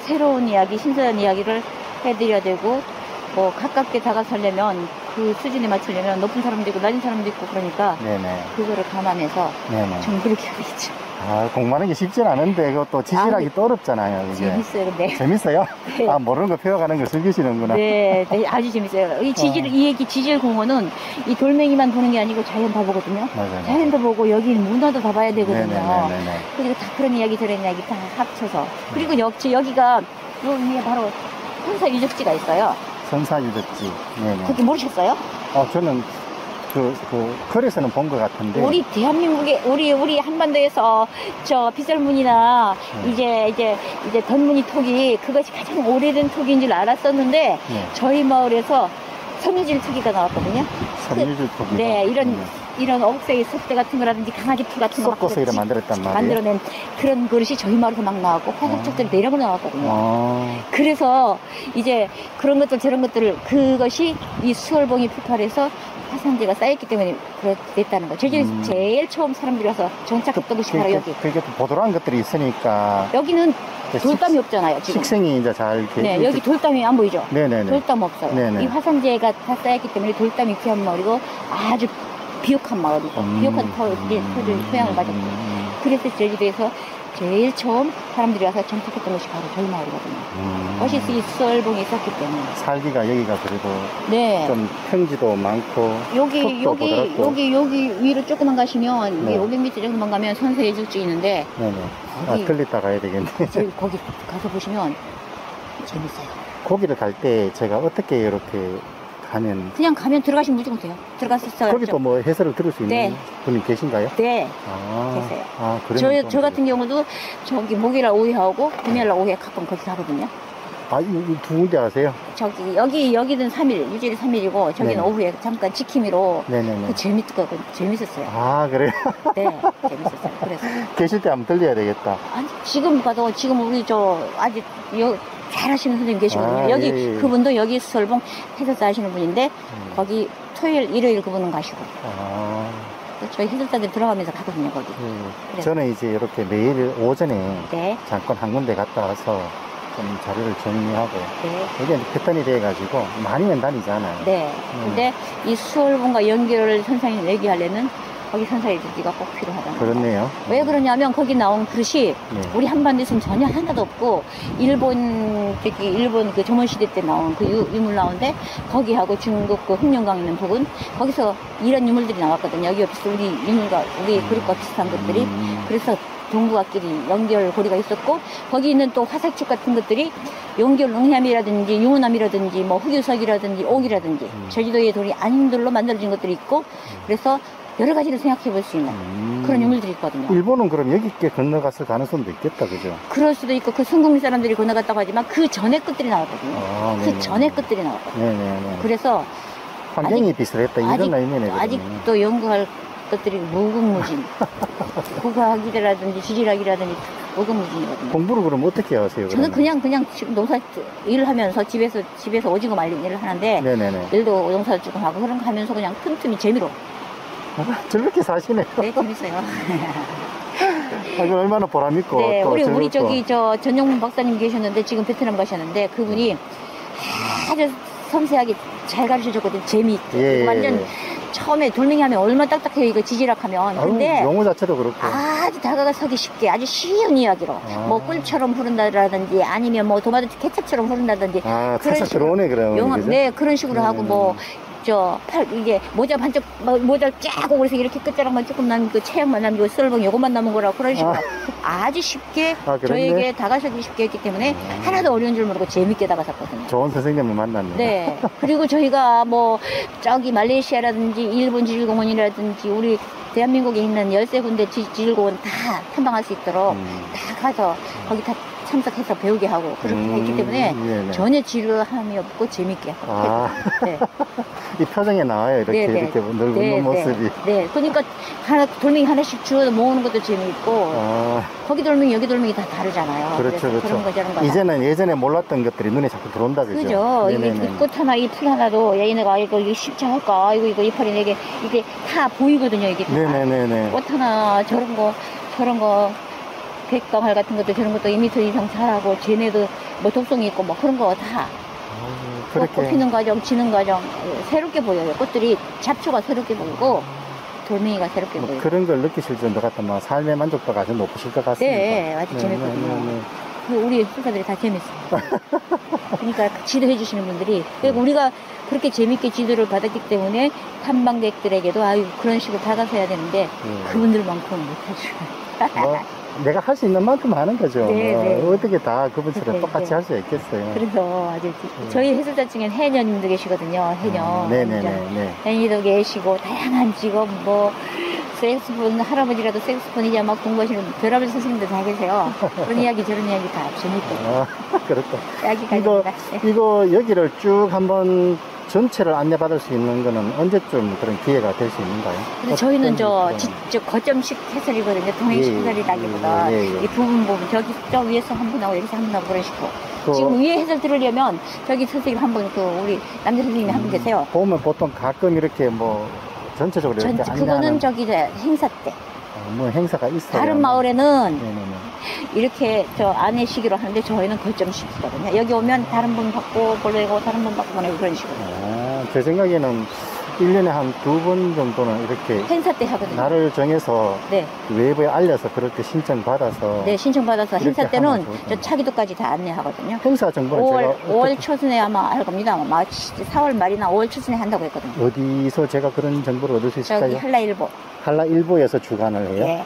새로운 이야기, 신선한 이야기를 해드려야 되고, 뭐 가깝게 다가서려면 그 수준에 맞추려면 높은 사람도 있고 낮은 사람도 있고 그러니까 그거를 감안해서 좀 그렇게 하겠죠. 공부하는 게 쉽진 않은데 그것도 지질하기 또 어렵잖아요. 이게. 재밌어요, 근데. 재밌어요? 네. 모르는 거 배워가는 걸 즐기시는구나. 네, 아주 재밌어요. 이 지질 공원은 이 돌멩이만 보는 게 아니고 자연 다 보거든요. 맞아요. 자연도 보고 여기 문화도 다 봐야 되거든요. 네네네네. 그리고 다 그런 이야기 저런 이야기 다 합쳐서. 그리고 여기가 요 위에 바로 선사 유적지가 있어요. 선사 유적지. 네네. 거기 모르셨어요? 저는 거리에서는 본 것 같은데. 우리 대한민국에, 우리 한반도에서 빗설문이나 이제 던문이 톡이 그것이 가장 오래된 톡인 줄 알았었는데 저희 마을에서 섬유질 톡이가 나왔거든요. 섬유질 톡이. 네, 이런 억새의 섭대 같은 거라든지 강아지 풀 같은 거 섞어서 이렇게 만들었단 말이에요. 만들어낸 그런 그릇이 저희 마을에서 막 나왔고 화석적들이 내려고 나왔거든요. 그래서 이제 그런 것들 저런 것들을 그것이 이 수월봉이 폭발해서 화산재가 쌓였기 때문에 그랬다는 거. 제일 처음 사람들이 와서 정착했던 곳이 바로 여기. 그게 또 보드라는 것들이 있으니까. 여기는 돌담이 없잖아요, 지금. 식생이 이제 잘 이렇게. 네, 여기 돌담이 안 보이죠? 네네네. 돌담 없어요. 네네. 이 화산재가 다 쌓였기 때문에 돌담이 귀한 마을이고 아주 비옥한 마을이고 비옥한 토양을 가졌고 그래서 제주도에서 제일 처음 사람들이 와서 정착했던 곳이 바로 저희 마을이거든요. 멋이 이 수월봉이 있었기 때문에. 살기가 여기가 그래도 좀 평지도 많고 여기 위로 조금만 가시면 500m 정도만 가면 선사 유적지 있는데 들렸다 가야 되겠네. 거기 가서 보시면 재밌어요. 거기를 갈 때 제가 어떻게 이렇게 가면 그냥 가면 들어가시면 무조건 돼요. 들어갔었어요. 거기 또 뭐 해설을 들을 수 있는 분이 계신가요? 네. 계세요. 저 같은 경우도 저기 목요일날 오후에 하고 금요일날 오후에 가끔 거기 가거든요. 이 두 군데 아세요? 여기는 3일, 유지일 3일이고 저기는 오후에 잠깐 지킴이로 네네네. 재밌었어요. 그래요? 네, 재밌었어요. 그래서 계실 때 한번 들려야 되겠다. 아니, 지금 우리 아직 잘하시는 선생님 계시거든요. 여기 그분도 여기 설봉 해설사 하시는 분인데 거기 토요일, 일요일 그분은 가시고. 저희 해설사들 들어가면서 가거든요, 거기. 저는 이제 이렇게 매일 오전에 잠깐 한 군데 갔다 와서 좀 자료를 정리하고 여기 패턴이 돼가지고 많이는 다니잖아요. 네. 근데 이 수월봉과 연결을 선생님 얘기하려면 거기 선사 유적지가 꼭 필요하다. 그렇네요. 왜 그러냐면 거기 나온 그릇이 우리 한반도에서는 전혀 하나도 없고 일본 그 조선시대 때 나온 그 유물 나오는데 거기하고 중국 그 흑룡강 있는 부분 거기서 이런 유물들이 나왔거든요. 여기 옆에서 우리 그릇과 비슷한 것들이 그래서 동부가끼리 연결고리가 있었고 거기 있는 또 화살촉 같은 것들이 용결응해암이라든지 유문암이라든지 뭐 흑유석이라든지 옥이라든지 제주도의 돌이 아닌돌로 만들어진 것들이 있고 그래서 여러 가지를 생각해 볼 수 있는 그런 유물들이 있거든요. 일본은 그럼 여기께 건너갔을 가능성도 있겠다, 그죠? 그럴 수도 있고 그 성공리 사람들이 건너갔다고 하지만 그 전에 끝들이 나왔거든요. 그 전에 끝들이 나왔거든요. 네네네. 그래서 환경이 비슷했다 이런 의미네요. 아직도 연구할 것들이 무궁무진. 국어학이라든지 지질학이라든지 무궁무진이거든요. 공부를 그럼 어떻게 하세요? 저는 그냥 지금 농사 일을 하면서 집에서 오징어 말린 일을 하는데 네네네. 일도 농사 조금 하고 그런 거 하면서 그냥 틈틈이 재미로. 저렇게 사시네요. 네, 재밌어요. 얼마나 보람있고. 네, 또 우리 저기 전용문 박사님 계셨는데 지금 베트남 가셨는데 그분이 아주 섬세하게 잘 가르쳐 줬거든요. 재미있게. 예, 완전 예. 처음에 돌멩이 하면 얼마나 딱딱해요. 이거 지질학 하면. 근데 용어 자체도 그렇고. 아주 다가가서기 쉽게 아주 쉬운 이야기로 뭐 꿀처럼 흐른다라든지 아니면 뭐 도마뱀 케찹처럼 흐른다든지 살짝 들어오네 그러면. 용어, 네, 그런 식으로 하고 뭐 이게 모자 반쪽, 모자 짜고 그래서 이렇게 끝자락만 조금 남고 체형만 남고 썰봉 요것만 남은 거라고 그런 식으로 아주 쉽게 저에게 다가서기 쉽게 했기 때문에 하나도 어려운 줄 모르고 재밌게 다가섰거든요. 좋은 선생님을 만났네요. 네. 그리고 저희가 뭐 저기 말레이시아라든지 일본 지질공원이라든지 우리 대한민국에 있는 13군데 지질공원 다 탐방할 수 있도록 다 가서 거기 다 참석해서 배우게 하고 그렇게 했기 때문에 네네. 전혀 지루함이 없고 재밌게 하고 네. 이 표정에 나와요. 이렇게 네네. 이렇게 늙은 모습이. 네. 그러니까 돌멩이 하나씩 주워서 모으는 것도 재미있고 거기 돌멩이 여기 돌멩이 다 다르잖아요. 그렇죠. 그런 거 저런 거 이제는 예전에 몰랐던 것들이 눈에 자꾸 들어온다 그죠? 그죠. 이 꽃 하나 이 풀 하나도 얘네가 이거 십자할까 이거 이파리 네개 이게 다 보이거든요. 이게 다. 네네네네. 꽃 하나 저런 거 백방알 같은 것도 저런 것도 2m 이상 자라고 쟤네도 뭐 독성이 있고 뭐 그런 거 다 꽃 피는 과정, 지는 과정 새롭게 보여요. 꽃들이 잡초가 새롭게 보이고 돌멩이가 새롭게 보이고 그런 걸 느끼실 정도 같으면 삶의 만족도가 아주 높으실 것 같습니다. 네, 아주 재밌거든요. 우리 술사들이 다 재밌어요. 그러니까 지도해 주시는 분들이 그리고 우리가 그렇게 재밌게 지도를 받았기 때문에 탐방객들에게도 그런 식으로 다가서야 되는데 그분들만큼 못하죠. 내가 할 수 있는 만큼 하는 거죠. 네. 어떻게 다 그분처럼 똑같이 할 수 있겠어요. 그래서 아주 저희 해설자층엔 해녀님도 계시거든요. 해녀. 네네네. 해녀도 계시고 다양한 직업 뭐 색스폰 할아버지라도 색스폰이자 막 공부하시는 별아버지 선생님들 다 계세요. 그런 이야기 저런 이야기 다 재밌거든요. 그렇다. 이거 여기를 쭉 한번 전체를 안내받을 수 있는 거는 언제쯤 그런 기회가 될 수 있는가요? 근데 저희는 거점식 해설이거든요. 동행식 해설이라기보다 이 부분 저 위에서 한 분 하고 여기서 한 분 하고 그런 식으로. 지금 위에 해설 들으려면 저기 선생님 한 분 우리 남자 선생님이 한 분 계세요. 보면 보통 가끔 이렇게 뭐 전체적으로 이렇게 그거는 행사 때. 뭐 행사가 있어요. 다른 마을에는 이렇게 안내시기로 하는데 저희는 거점식이거든요. 여기 오면 다른 분 받고 보내고 다른 분 받고 보내고 그런 식으로. 제 생각에는 1년에 한 2번 정도는 이렇게 행사 때 하거든요. 날을 정해서 외부에 알려서 그럴 때 신청받아서 신청받아서 행사 때는 저 차기도까지 다 안내하거든요. 행사 정보는 5월 초순에 아마 알 겁니다. 아마 4월 말이나 5월 초순에 한다고 했거든요. 어디서 제가 그런 정보를 얻을 수 있을까요? 저기 한라일보. 한라일보에서 주관을 해요? 네.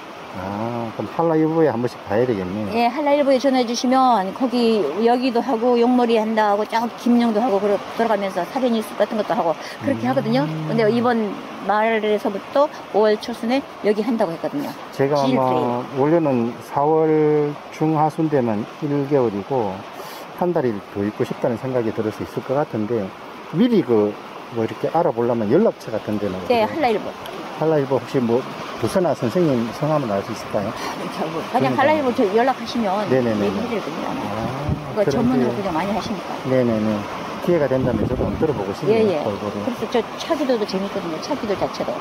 그럼 한라일보에 한 번씩 봐야 되겠네요. 예, 한라일보에 전화해 주시면 거기 여기도 하고 용머리 한다 하고 저 김영도 하고 돌아가면서 사회 뉴스 같은 것도 하고 그렇게 하거든요. 근데 이번 말에서부터 5월 초순에 여기 한다고 했거든요. 제가 아마 원래는 4월 중하순 되면 1개월이고 한 달이 더 있고 싶다는 생각이 들을 수 있을 것 같은데 미리 뭐 이렇게 알아보려면 연락처 같은 데는 네, 한라일보. 한라일보 혹시 뭐 부서나 선생님 성함을 알 수 있을까요? 그냥 한라일보 연락하시면 네네네. 얘기해드리거든요. 그거 전문으로 그냥 많이 하시니까. 네네네. 기회가 된다면 저도 한번 들어보고 싶네요. 그래서 저 차기도도 재밌거든요. 차기도 자체도.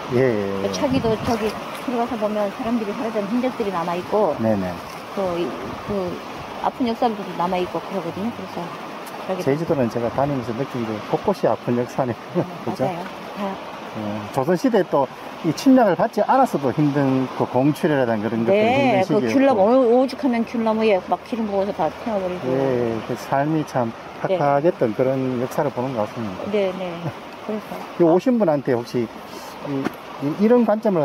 차기도 저기 들어가서 보면 사람들이 살아던 흔적들이 남아있고. 네네. 그 아픈 역사들도 남아있고 그러거든요. 그래서. 제주도는 제가 다니면서 느낀 게 곳곳이 아픈 역사네요. 그죠? 맞아요. 조선시대에 또 이 침략을 받지 않았어도 힘든 그 공출이라든가 그런 것들 힘든 시기에. 그 귤나무, 오죽하면 귤나무에 막 기름 부어서 다 태워버리고. 그 삶이 참 팍팍했던 그런 역사를 보는 것 같습니다. 네네. 그래서. 오신 분한테 혹시 이런 관점을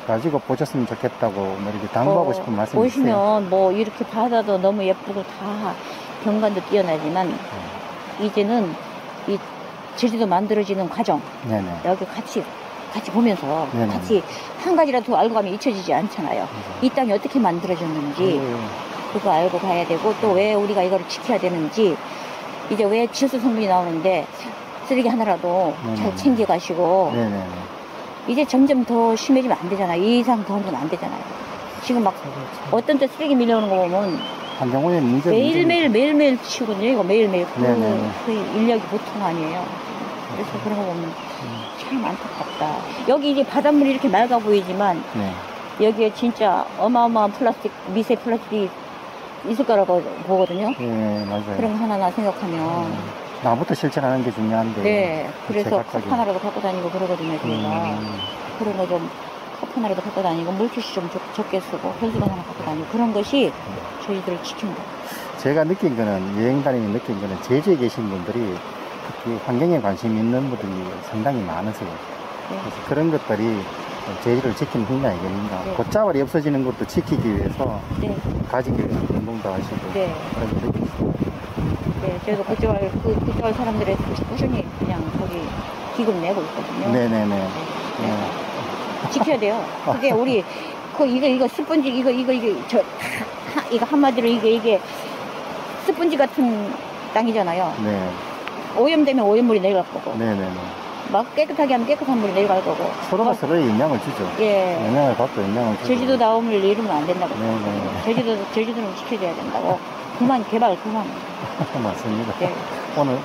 가지고 보셨으면 좋겠다고 뭐 이렇게 당부하고 싶은 말씀이 있어요? 보시면 뭐 이렇게 바다도 너무 예쁘고 다 경관도 뛰어나지만 이제는 이 제주도 만들어지는 과정 네네. 여기 같이 보면서 네네. 같이 한 가지라도 알고 가면 잊혀지지 않잖아요. 이 땅이 어떻게 만들어졌는지 그거 알고 가야 되고 또 왜 우리가 이거를 지켜야 되는지 이제 왜 지수 성분이 나오는데 쓰레기 하나라도 잘 챙겨가시고 네네. 이제 점점 더 심해지면 안 되잖아요. 이 이상 더 하면 안 되잖아요. 지금 막 어떤 때 쓰레기 밀려오는 거 보면 환경오염 문제 매일매일 치우거든요. 이거 매일매일 네네. 그 인력이 보통 아니에요. 그래서 그런 거 보면 참 안타깝다. 여기 이제 바닷물이 이렇게 맑아 보이지만 네. 여기에 진짜 어마어마한 플라스틱, 미세 플라스틱이 있을 거라고 보거든요. 네, 맞아요. 그런 거 하나하나 생각하면. 나부터 실천하는 게 중요한데. 네. 그래서 제각각이. 컵 하나라도 갖고 다니고 그러거든요, 저희가. 그런 거 좀, 컵 하나라도 갖고 다니고, 물티슈 좀 적게 쓰고, 현수막 하나 갖고 다니고, 그런 것이 저희들을 지킨다. 제가 느낀 거는, 여행 다니면 느낀 거는, 제주에 계신 분들이 특히 환경에 관심 있는 분들이 상당히 많으세요. 네. 그래서 그런 것들이 제주를 지키는 힘이 아니겠는가. 네. 곶자왈이 없어지는 것도 지키기 위해서 네. 가지기 위해서 운동도 하시고. 네. 그런 거 느끼시고. 네. 저희도 굿자왈 사람들의 꾸준히 그냥 거기 기금 내고 있거든요. 네네네. 네. 지켜야 돼요. 그게 우리, 이거 스펀지, 이거 한마디로 이게 스펀지 같은 땅이잖아요. 네. 오염되면 오염물이 내려갈 거고. 네네네. 막 깨끗하게 하면 깨끗한 물이 내려갈 거고. 서로가 서로의 영향을 주죠. 예. 영향을 받고 영향을 주죠. 제주도 다움을 이루면 안 된다고. 네네. 제주도는 지켜줘야 된다고. 개발 그만. 맞습니다. 네. 오늘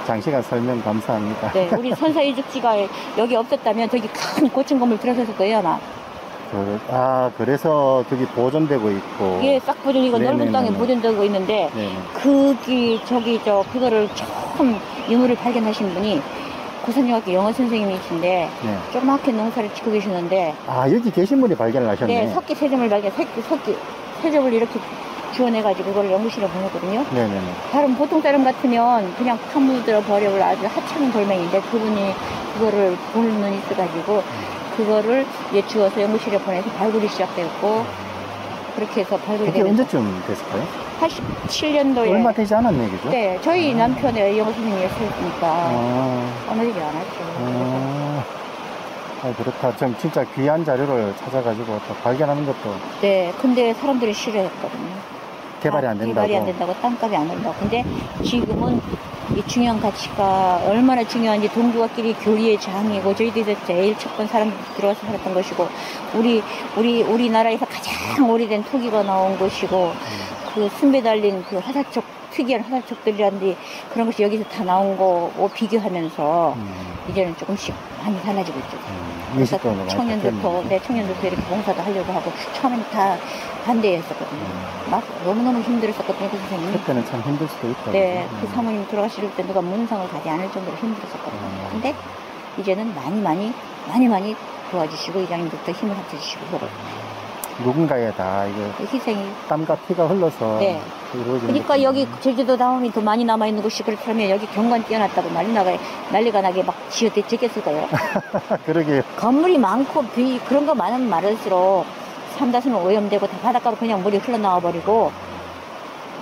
장시간 설명 감사합니다. 네. 우리 선사유적지가 여기 없었다면 저기 큰 고층 건물 들어섰을 거예요, 아마. 그래서 거기 보존되고 있고. 예, 싹 보존이고 넓은 땅에 보존되고 있는데, 그거를 처음 유물을 발견하신 분이 고산중학교 영어 선생님이신데, 네. 조그맣게 농사를 짓고 계시는데, 여기 계신 분이 발견을 하셨네. 네, 석기 세점을 세점을 이렇게 지원해가지고 그걸 연구실에 보냈거든요. 네네네. 다른 보통 사람 같으면 그냥 파묻어 버려볼 아주 하찮은 돌멩이인데 그분이 그거를 볼 눈이 있어가지고 그거를 주워서 연구실에 보내서 발굴이 시작되었고 그렇게 해서 발굴이 그게 되면서 언제쯤 됐을까요? 87년도에 얼마 되지 않았네, 그죠? 네, 저희 남편의 영어 선생님이었으니까 어느 일이 안 왔죠. 그렇다. 좀 진짜 귀한 자료를 찾아가지고 또 발견하는 것도. 네, 근데 사람들이 싫어했거든요. 개발이 안 된다고. 개발이 안 된다고, 땅값이 안 된다고. 근데 지금은 이 중요한 가치가 얼마나 중요한지 동북아끼리 교리의 장이고 저희들이 제일 첫 번 사람 들어와서 살았던 것이고 우리나라에서 가장 오래된 토기가 나온 것이고 그 순배 달린 그 화살촉 특이한 화살촉들이란지 그런 것이 여기서 다 나온 거고 비교하면서 이제는 조금씩 많이 달라지고 있죠. 그래서 청년들도 이렇게 봉사도 하려고 하고 처음엔 다 반대했었거든요. 막 너무너무 힘들었었거든요, 그 선생님이. 그때는 참 힘들 수도 있다. 네, 그 사모님 돌아가실 때 누가 문상을 가지 않을 정도로 힘들었었거든요. 근데 이제는 많이 도와주시고 이장님들도 힘을 합쳐주시고 누군가에 다 이게 희생이 땀과 피가 흘러서 네. 그러니까 여기 제주도 다음이 더 많이 남아있는 곳이 그렇다면 여기 경관 뛰어났다고 난리가 나게 막 지었을 거예요. 그러게요. 건물이 많고 그런 거 많으면 많을수록 삼다수는 오염되고 다 바닷가로 그냥 물이 흘러나와 버리고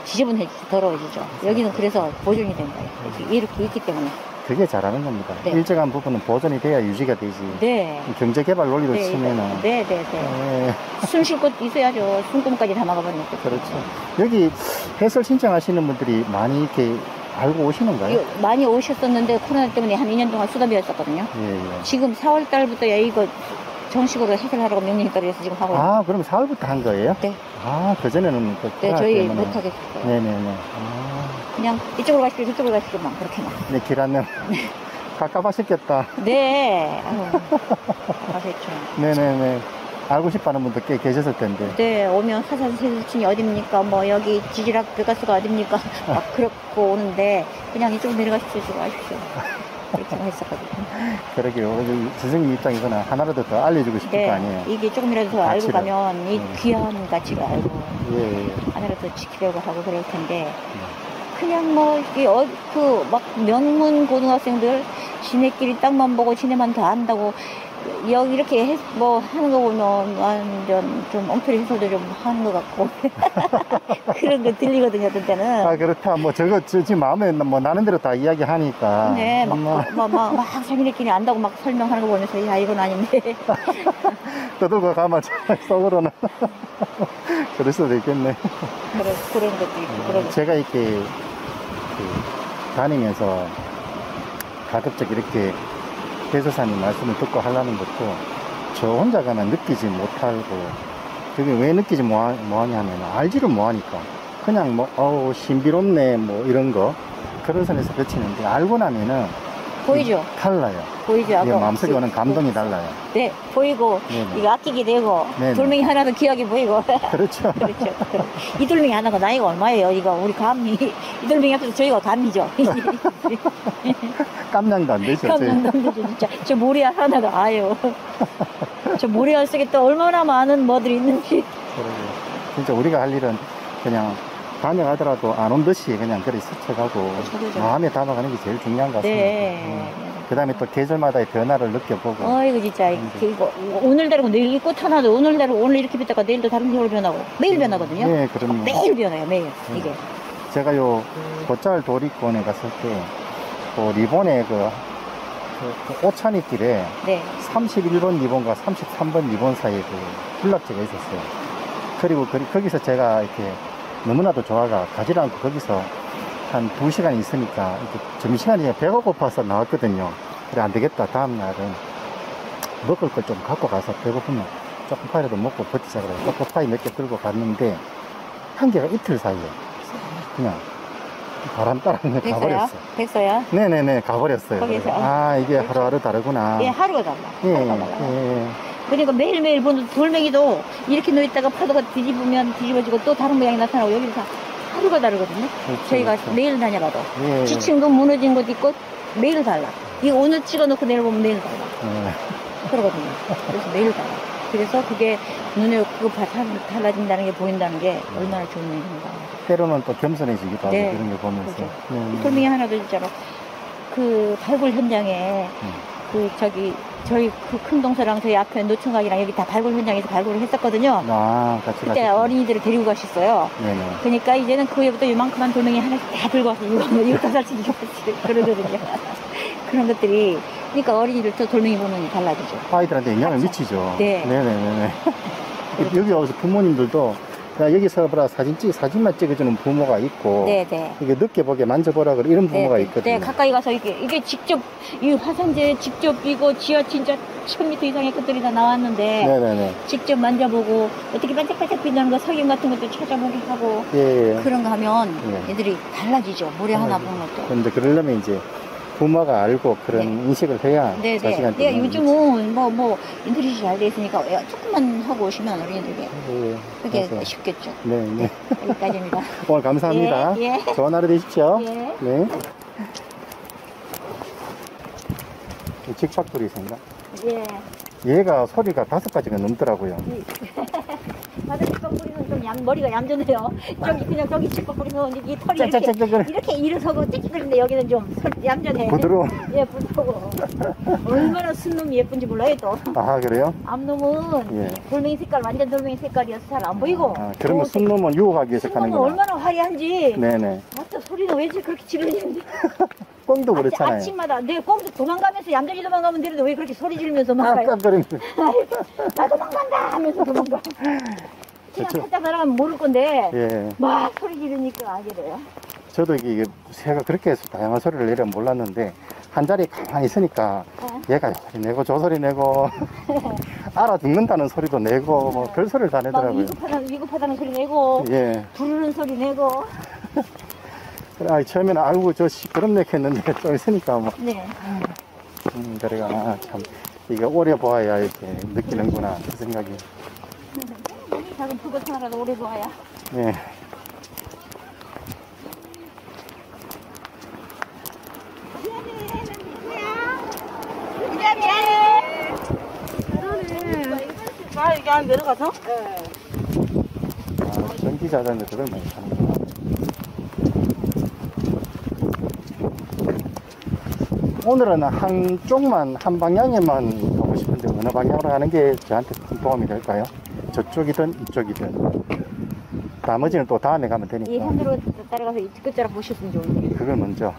지저분해지죠. 더러워지죠. 여기는 그래서 보존이 된다. 이렇게 있기 때문에. 그게 잘하는 겁니다. 네. 일정한 부분은 보존이 돼야 유지가 되지. 네. 경제개발 논리로 네, 치면은. 네. 숨 쉴 곳 있어야죠. 숨구멍까지 다 막아버리는 거. 그렇죠. 여기 해설 신청하시는 분들이 많이 이렇게 알고 오시는가요? 많이 오셨었는데 코로나 때문에 한 2년 동안 수답이었었거든요. 예. 지금 4월 달부터 이거 정식으로 해설하라고 명령이 떨어져서 지금 하고 있어요. 그럼 4월부터 한 거예요? 네. 그전에는 네, 저희 못하겠어요. 네네네. 그냥 이쪽으로 가시죠, 저쪽으로 가시죠, 막 그렇게만. 네, 길 안내. 갑갑하셨겠다. 네. 가서 있죠. 네네네. 알고 싶어하는 분도 꽤 계셨을 텐데. 네, 오면 화산세수층이 어딥니까? 뭐 여기 지질학 배가스가 어딥니까? 막 그렇고 오는데 그냥 이쪽으로 내려가십시오, 이쪽으로 가십시오. 그렇게 했었거든요. 그러게요. 선생님 입장에서는 하나라도 더 알려주고 싶을 거 아니에요. 이게 조금이라도 더 알고 가면 이 귀한 가치를 알고 하나라도 지키려고 하고 그럴 텐데 그냥 뭐 막 명문 고등학생들 지네끼리 땅만 보고 지네만 더 안다고 여기 이렇게 뭐 하는 거 보면 완전 좀 엉터리 해설도 좀 하는 것 같고 그런 거 들리거든요, 어떤 때는. 아, 그렇다. 뭐 지금 마음에 뭐 나는 대로 다 이야기하니까. 네, 막 자기네끼리 안다고 막 설명하는 거 보면서 야, 이건 아닌데. 떠들고 가면 속으로는 그럴 수도 있겠네. 그런 것도 있고, 그런 제가 이렇게 다니면서 가급적 이렇게 대소사님 말씀을 듣고 하려는 것도 저 혼자 가면 느끼지 못하고, 그게 왜 느끼지 뭐하냐 하면 알지를 뭐하니까 그냥 뭐 신비롭네 뭐 이런 거 그런 선에서 그치는데, 알고 나면은 보이죠? 달라요. 보이죠? 예, 마음속에 오는 감동이 달라요. 네, 보이고, 네네. 이거 아끼게 되고, 네네. 돌멩이 하나도 귀하게 보이고. 그렇죠. 그렇죠. 이 돌멩이 하나가 나이가 얼마예요? 이거 우리 감이. 이 돌멩이 앞에서 저희가 감이죠. 깜냥도 안 되죠. 깜냥도 안 되죠, 진짜. 저 모래 하나가, 아유. 저 모래 속에 또 얼마나 많은 뭐들이 있는지. 그러게요. 진짜 우리가 할 일은 그냥 다녀가더라도 안 온 듯이 그냥 그리 스쳐가고 마음에 담아가는 게 제일 중요한 것 같습니다. 네. 그 다음에 또 계절마다의 변화를 느껴보고. 이거 진짜, 이거 오늘 다르고 내일 이 꽃 하나도 오늘 이렇게 피다가 내일도 다른 색으로 변하고, 매일 변하거든요. 네, 그럼요. 매일 변해요, 매일. 이게. 제가 요 돗자을 도립권에 갔을 때, 리본에 그 오찬이 길에 네. 31번 리본과 33번 리본 사이에 그 군락지가 있었어요. 그리고 거기서 제가 이렇게 너무나도 좋아가 가지 않고 거기서 한 2시간 있으니까 이렇게 점심시간에 배가 고파서 나왔거든요. 그래, 안 되겠다. 다음날은 먹을 걸 좀 갖고 가서 배고프면 초코파이라도 먹고 버티자 그래. 초코파이 몇 개 끌고 갔는데 한 개가 이틀 사이에 그냥 바람 따라 가버렸어. 백서야? 네네네, 가버렸어요. 거기서? 이게 하루하루 다르구나. 예, 하루가 달라. 예, 하루가 달라. 예. 그러니까 매일매일 보는 돌멩이도 이렇게 놓있다가 파도가 뒤집어지고 또 다른 모양이 나타나고, 여기서 다 하루가 다르거든요. 그렇죠, 저희가 그렇죠. 매일 다녀봐도. 예, 지층도 무너진 것도 있고, 매일 달라. 이거 오늘 찍어놓고 내일 보면 매일 달라. 예. 그러거든요. 그래서 매일 달라. 그래서 그게 눈에 그거 달라진다는 게 보인다는 게 얼마나 좋은 일인가. 때로는 또 겸손해지기도 하고, 네. 그런 거 보면서. 그렇죠. 네. 이 돌멩이 하나도 진짜로 그 발굴 현장에 저희 그 큰 동서랑 저희 앞에 노총각이랑 여기 다 발굴 현장에서 발굴을 했었거든요. 같이 그때 가셨구나. 어린이들을 데리고 가셨어요. 네네. 그러니까 이제는 그 후에부터 요만큼한 돌멩이 하나씩 다 들고 와서 이거 다 살치 이거 그러거든요. 그런 것들이, 그러니까 어린이들도 돌멩이 보면 달라지죠. 아이들한테 영향을 맞죠? 미치죠. 네. 네네네. 여기 와서 부모님들도 그냥 여기서 사진만 찍어주는 부모가 있고, 네네. 이게 느껴보게 만져보라 그래 이런 부모가 네, 있거든요. 네, 가까이 가서 이게 직접, 이 화산재 직접 이거 지하 진짜 1000m 이상의 것들이 다 나왔는데, 네네네. 직접 만져보고, 어떻게 반짝반짝 빛나는 거 석영 같은 것도 찾아보게 하고, 예. 그런 거 하면 예. 애들이 달라지죠. 모래 하나 보는 것도. 그런데 그러려면 이제 부모가 알고 그런 인식을 해야 네네. 자식한테. 네, 요즘은 인터넷이 잘 돼 있으니까 조금만 하고 오시면 어린이들이 그게 맞아요. 쉽겠죠. 네. 여기까지입니다. 오늘 감사합니다. 예. 좋은 하루 되십시오. 예. 네. 직박돌이신가? 예. 얘가 소리가 5가지가 넘더라고요. 맞아, 직박뿌리는 좀 머리가 얌전해요. 저기 직박뿌리는 이 털이 이렇게 일어서고 찌찌거리는데 여기는 좀 얌전해. 부드러운. 예, 부드러워. 얼마나 순놈이 예쁜지 몰라요, 또. 아, 그래요? 앞놈은 예. 돌멩이 색깔, 완전 돌멩이 색깔이어서 잘 안 보이고. 그러면 순놈은 유혹하기 위해서 순놈은 가는구나. 얼마나 화려한지. 네네. 맞다, 소리는 왜 그렇게 지르는지. 꽁도 그렇잖아요. 아침마다 내 꽁도 도망가면서 얌전히 도망가면 되는데 왜 그렇게 소리 지르면서 도망가요? 깜깜거리면서. 나 도망간다 하면서 도망가. 그냥 살짝 사람은 모를 건데 예. 막 소리 지르니까 알게 돼요. 저도 이게 새가 그렇게 해서 다양한 소리를 내려 몰랐는데 한 자리에 가만히 있으니까 얘가 이 소리 내고 저 소리 내고 알아듣는다는 소리도 내고 뭐 별 소리를 다 내더라고요. 위급하다는 소리 내고 예. 부르는 소리 내고. 처음에는 아이고 저 시끄럽네 했는데 좀 있으니까 뭐 네. 그래가 참 이게 오래 보아야 이렇게 느끼는구나 그 생각이. 작은 푸것 하나라도 오래 보아야. 네. 이게 안 내려가서? 전기 자전거 그걸 많이 타는구나. 오늘은 한쪽만 한 방향에만 가고 싶은데 어느 방향으로 가는 게 저한테 큰 도움이 될까요? 저쪽이든 이쪽이든. 나머지는 또 다음에 가면 되니까. 이 핸들로 따라가서 이 끝자락 보셨으면 좋은데. 그걸 먼저.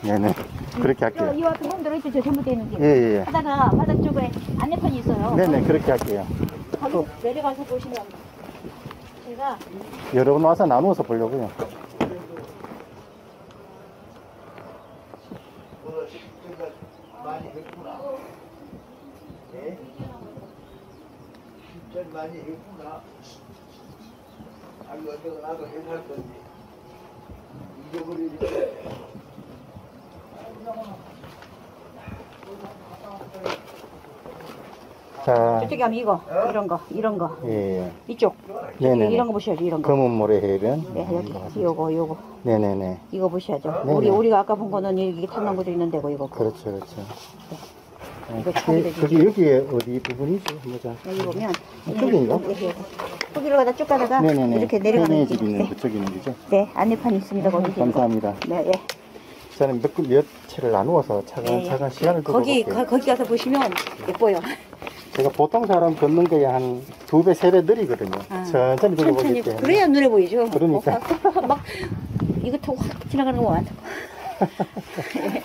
네네. 그렇게 할게요. 이 앞에 핸들로 있죠. 저 잘못되어 있는 게. 예. 하다가 바닥 쪽에 안내판이 있어요. 네네, 그렇게 할게요. 거기 내려가서 보시면 제가 여러 분 와서 나누어서 보려고요. 많이 했구나. 네? 진짜 많이 했구나. 아이고, 내가 나도 해살 건데. 잊어버리지. 자, 저쪽에 하면 이거, 이런 거. 예. 이쪽. 네네네. 이런 거 보셔야죠, 이런 거. 검은 모래 해변. 네, 여기, 요거. 네네네. 이거 보셔야죠. 네네. 우리가 아까 본 거는 여기 탐나무도 있는 데고, 이거. 그렇죠. 이거 처리돼 여기에 어디 부분이지? 보자. 여기 보면. 이쪽인가? 예. 거기로 가다 쭉 가다가 네네네. 이렇게 내려가는 집 있는 네. 그쪽 있는 거죠? 네, 안내판이 있습니다. 거기. 감사합니다. 네, 예. 저는 몇 채를 나누어서 차근차근 시간을 두고 거기 가서 보시면 예뻐요. 제가 보통 사람 걷는 거에 한 2배, 3배 느리거든요. 천천히 두고 보기 때문에. 그래야 눈에 보이죠. 그러니까. 막 이거 타고 확 지나가는 거 많다.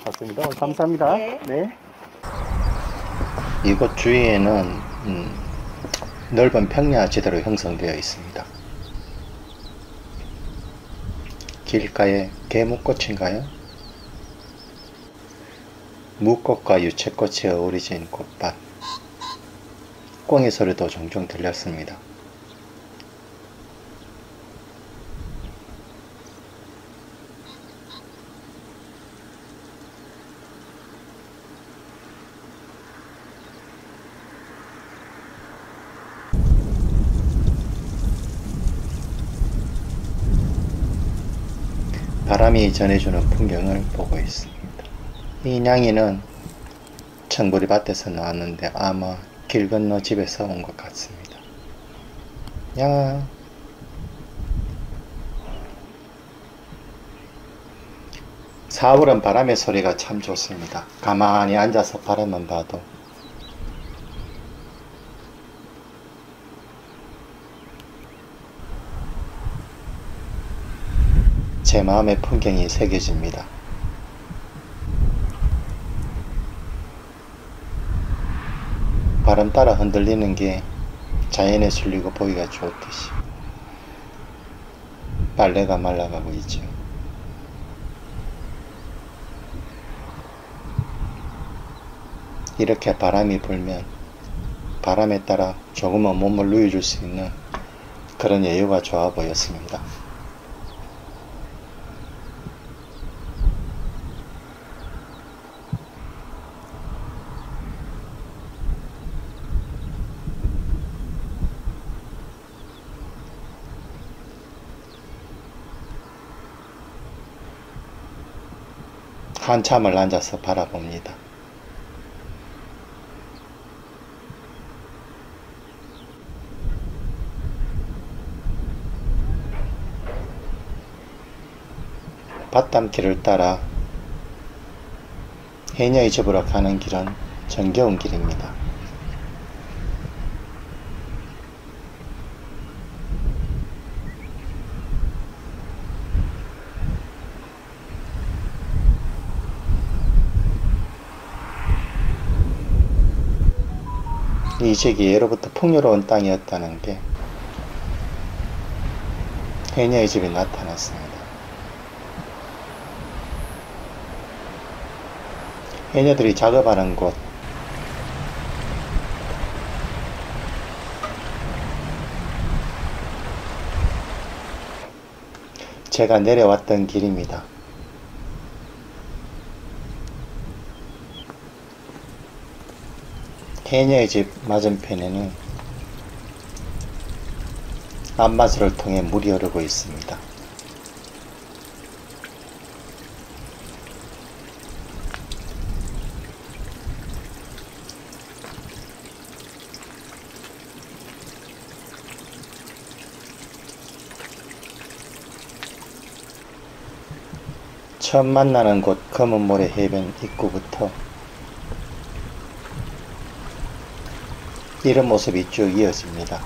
맞습니다. 감사합니다. 네. 네. 이곳 주위에는 넓은 평야지대로 형성되어 있습니다. 길가에 개무꽃인가요? 무꽃과 유채꽃이 어우러진 꽃밭. 꽁이 소리도 종종 들렸습니다. 바람이 전해주는 풍경을 보고 있습니다. 이 냥이는 청보리 밭에서 나왔는데 아마 길 건너 집에서 온 것 같습니다. 냥아. 사월은 바람의 소리가 참 좋습니다. 가만히 앉아서 바람만 봐도 제 마음의 풍경이 새겨집니다. 바람 따라 흔들리는 게 자연에 실리고 보기가 좋듯이 빨래가 말라가고 있죠. 이렇게 바람이 불면 바람에 따라 조금은 몸을 누워줄 수 있는 그런 여유가 좋아 보였습니다. 한참을 앉아서 바라봅니다. 밭담길을 따라 해녀의 집으로 가는 길은 정겨운 길입니다. 이 지역이 예로부터 풍요로운 땅이었다는 게 해녀의 집이 나타났습니다. 해녀들이 작업하는 곳, 제가 내려왔던 길입니다. 해녀의 집 맞은편에는 안마수를 통해 물이 흐르고 있습니다. 처음 만나는 곳 검은모래 해변 입구부터 이런 모습이 쭉 이어집니다.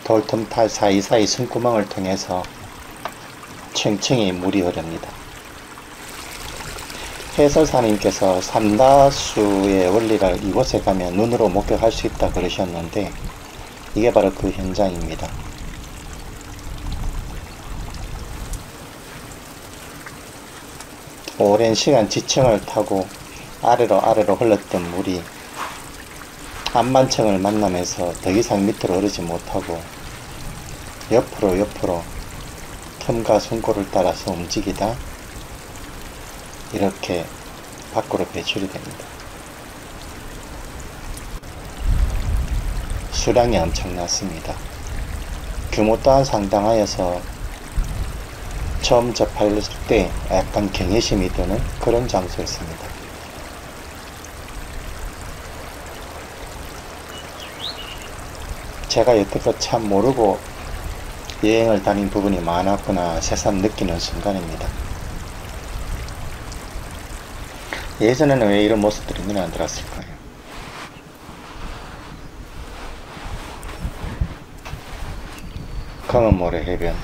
돌틈탈 사이사이 숨구멍을 통해서 층층이 물이 흐릅니다. 해설사님께서 삼다수의 원리를 이곳에 가면 눈으로 목격할 수 있다 그러셨는데 이게 바로 그 현장입니다. 오랜 시간 지층을 타고 아래로 흘렀던 물이 안반층을 만나면서 더 이상 밑으로 흐르지 못하고 옆으로 틈과 숨골을 따라서 움직이다 이렇게 밖으로 배출이 됩니다. 수량이 엄청났습니다. 규모 또한 상당하여서 처음 접했을 때 약간 경외심이 드는 그런 장소였습니다. 제가 여태껏 참 모르고 여행을 다닌 부분이 많았구나 새삼 느끼는 순간입니다. 예전에는 왜 이런 모습들이 눈에 안 들었을까요? 강원모래 해변.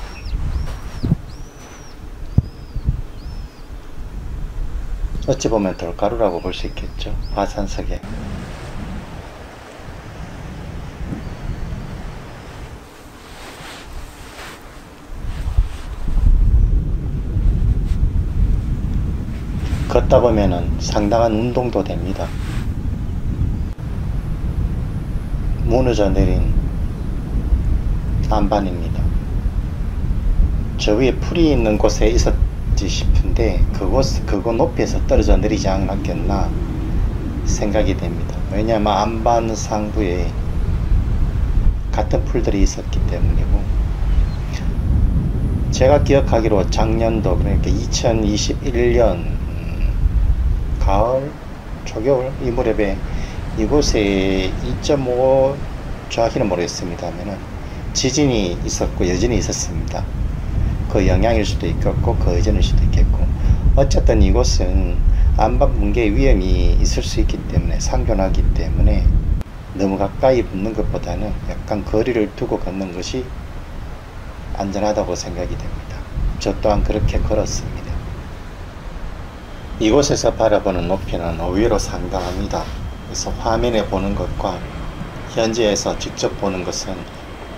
어찌 보면 돌가루라고 볼 수 있겠죠. 화산석에. 걷다 보면은 상당한 운동도 됩니다. 무너져 내린 안반입니다. 저 위에 풀이 있는 곳에 있었지 싶은데 그곳 높이에서 떨어져 내리지 않았겠나 생각이 됩니다. 왜냐하면 안반 상부에 같은 풀들이 있었기 때문이고, 제가 기억하기로 작년도 그러니까 2021년 가을, 초겨울 이 무렵에 이곳에 2.5 정확히는 모르겠습니다만은 지진이 있었고 여진이 있었습니다. 그 영향일 수도 있겠고 그 여진일 수도 있겠고, 어쨌든 이곳은 안반 붕괴 위험이 있을 수 있기 때문에 상존하기 때문에 너무 가까이 붙는 것보다는 약간 거리를 두고 걷는 것이 안전하다고 생각이 됩니다. 저 또한 그렇게 걸었습니다. 이곳에서 바라보는 높이는 의외로 상당합니다. 그래서 화면에 보는 것과 현지에서 직접 보는 것은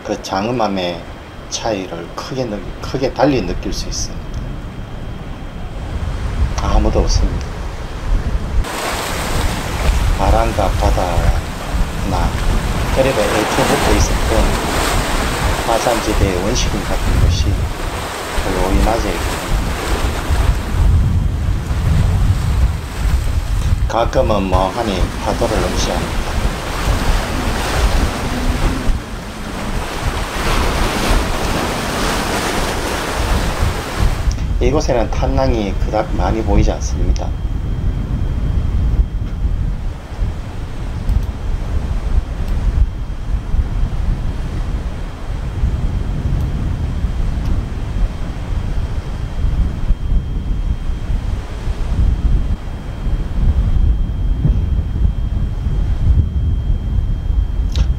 그 장음함의 차이를 크게 달리 느낄 수 있습니다. 아무도 없습니다. 바람과 바다나 그래도 애초 묻고 있었던 화산지대의 원시림 같은 것이 조용히 낮에 있고, 가끔은 멍하니 파도를 응시합니다. 이곳에는 탄낭이 그닥 많이 보이지 않습니다.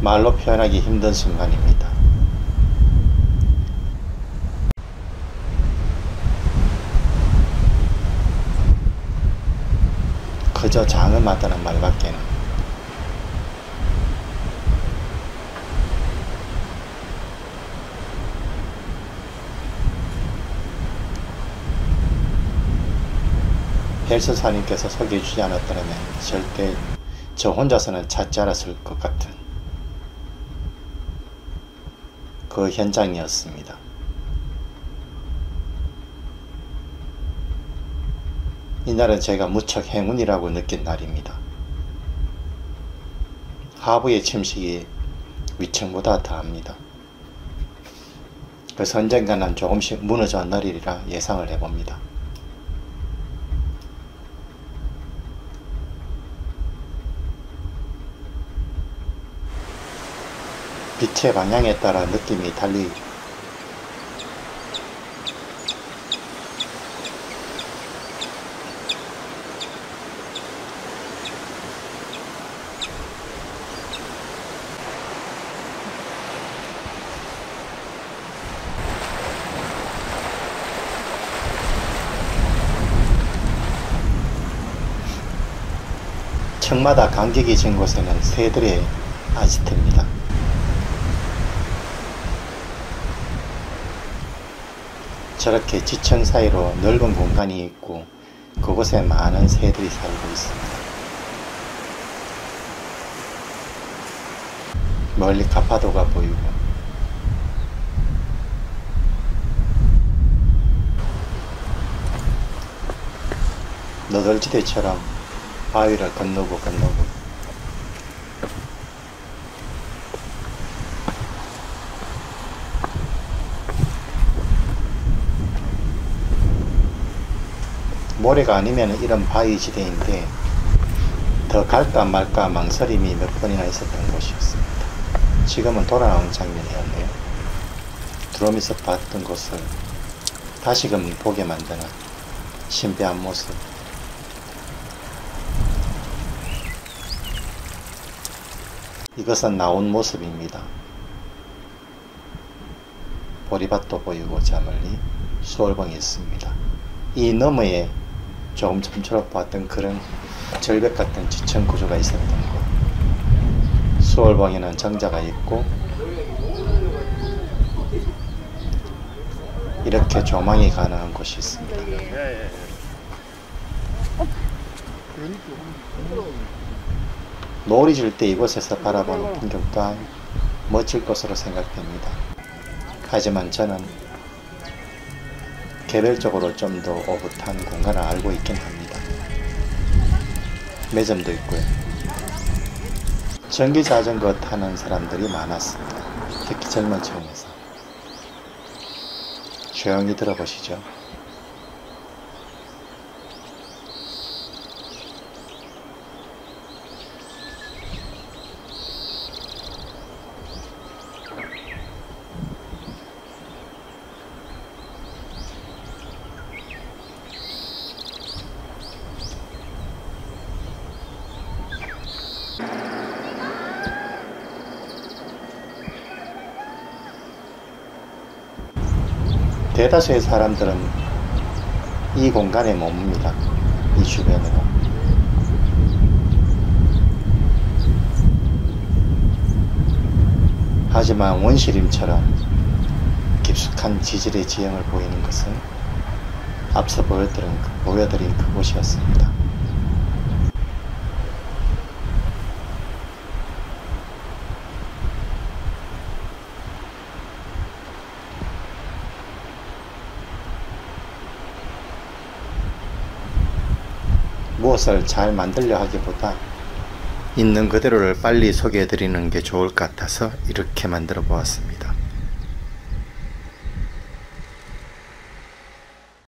말로 표현하기 힘든 순간입니다. 그저 장음하다는 말밖에는. 헬스사님께서 소개해주지 않았더라면 절대 저 혼자서는 찾지 않았을 것 같은 그 현장이었습니다. 이날은 제가 무척 행운이라고 느낀 날입니다. 하부의 침식이 위층보다 더합니다. 그래서 언젠가는 조금씩 무너져 내리리라 예상을 해봅니다. 빛의 방향에 따라 느낌이 달리 층마다 간격이 진 곳에는 새들의 아지트입니다. 저렇게 지층 사이로 넓은 공간이 있고 그곳에 많은 새들이 살고 있습니다. 멀리 가파도가 보이고 너덜지대처럼 바위를 건너고 모래가 아니면 이런 바위지대인데 더 갈까 말까 망설임이 몇 번이나 있었던 곳이었습니다. 지금은 돌아나온 장면이었네요. 드롬에서 봤던 곳을 다시금 보게 만드는 신비한 모습. 이것은 나온 모습입니다. 보리밭도 보이고 저 멀리 수월봉이 있습니다. 이 너머에 조금 좀처럼 보았던 그런 절벽 같은 지층 구조가 있었던 곳. 수월봉에는 정자가 있고 이렇게 조망이 가능한 곳이 있습니다. 노을이 질 때 이곳에서 바라보는 풍경 또한 멋질 것으로 생각됩니다. 하지만 저는 개별적으로 좀 더 오붓한 공간을 알고 있긴 합니다. 매점도 있고요. 전기자전거 타는 사람들이 많았습니다. 특히 젊은 층에서. 조용히 들어보시죠. 대다수의 사람들은 이 공간에 머뭅니다. 이 주변으로. 하지만 원시림처럼 깊숙한 지질의 지형을 보이는 것은 앞서 보여드린 그곳이었습니다. 무엇을 잘 만들려 하기보다 있는 그대로를 빨리 소개해 드리는 게 좋을 것 같아서 이렇게 만들어 보았습니다.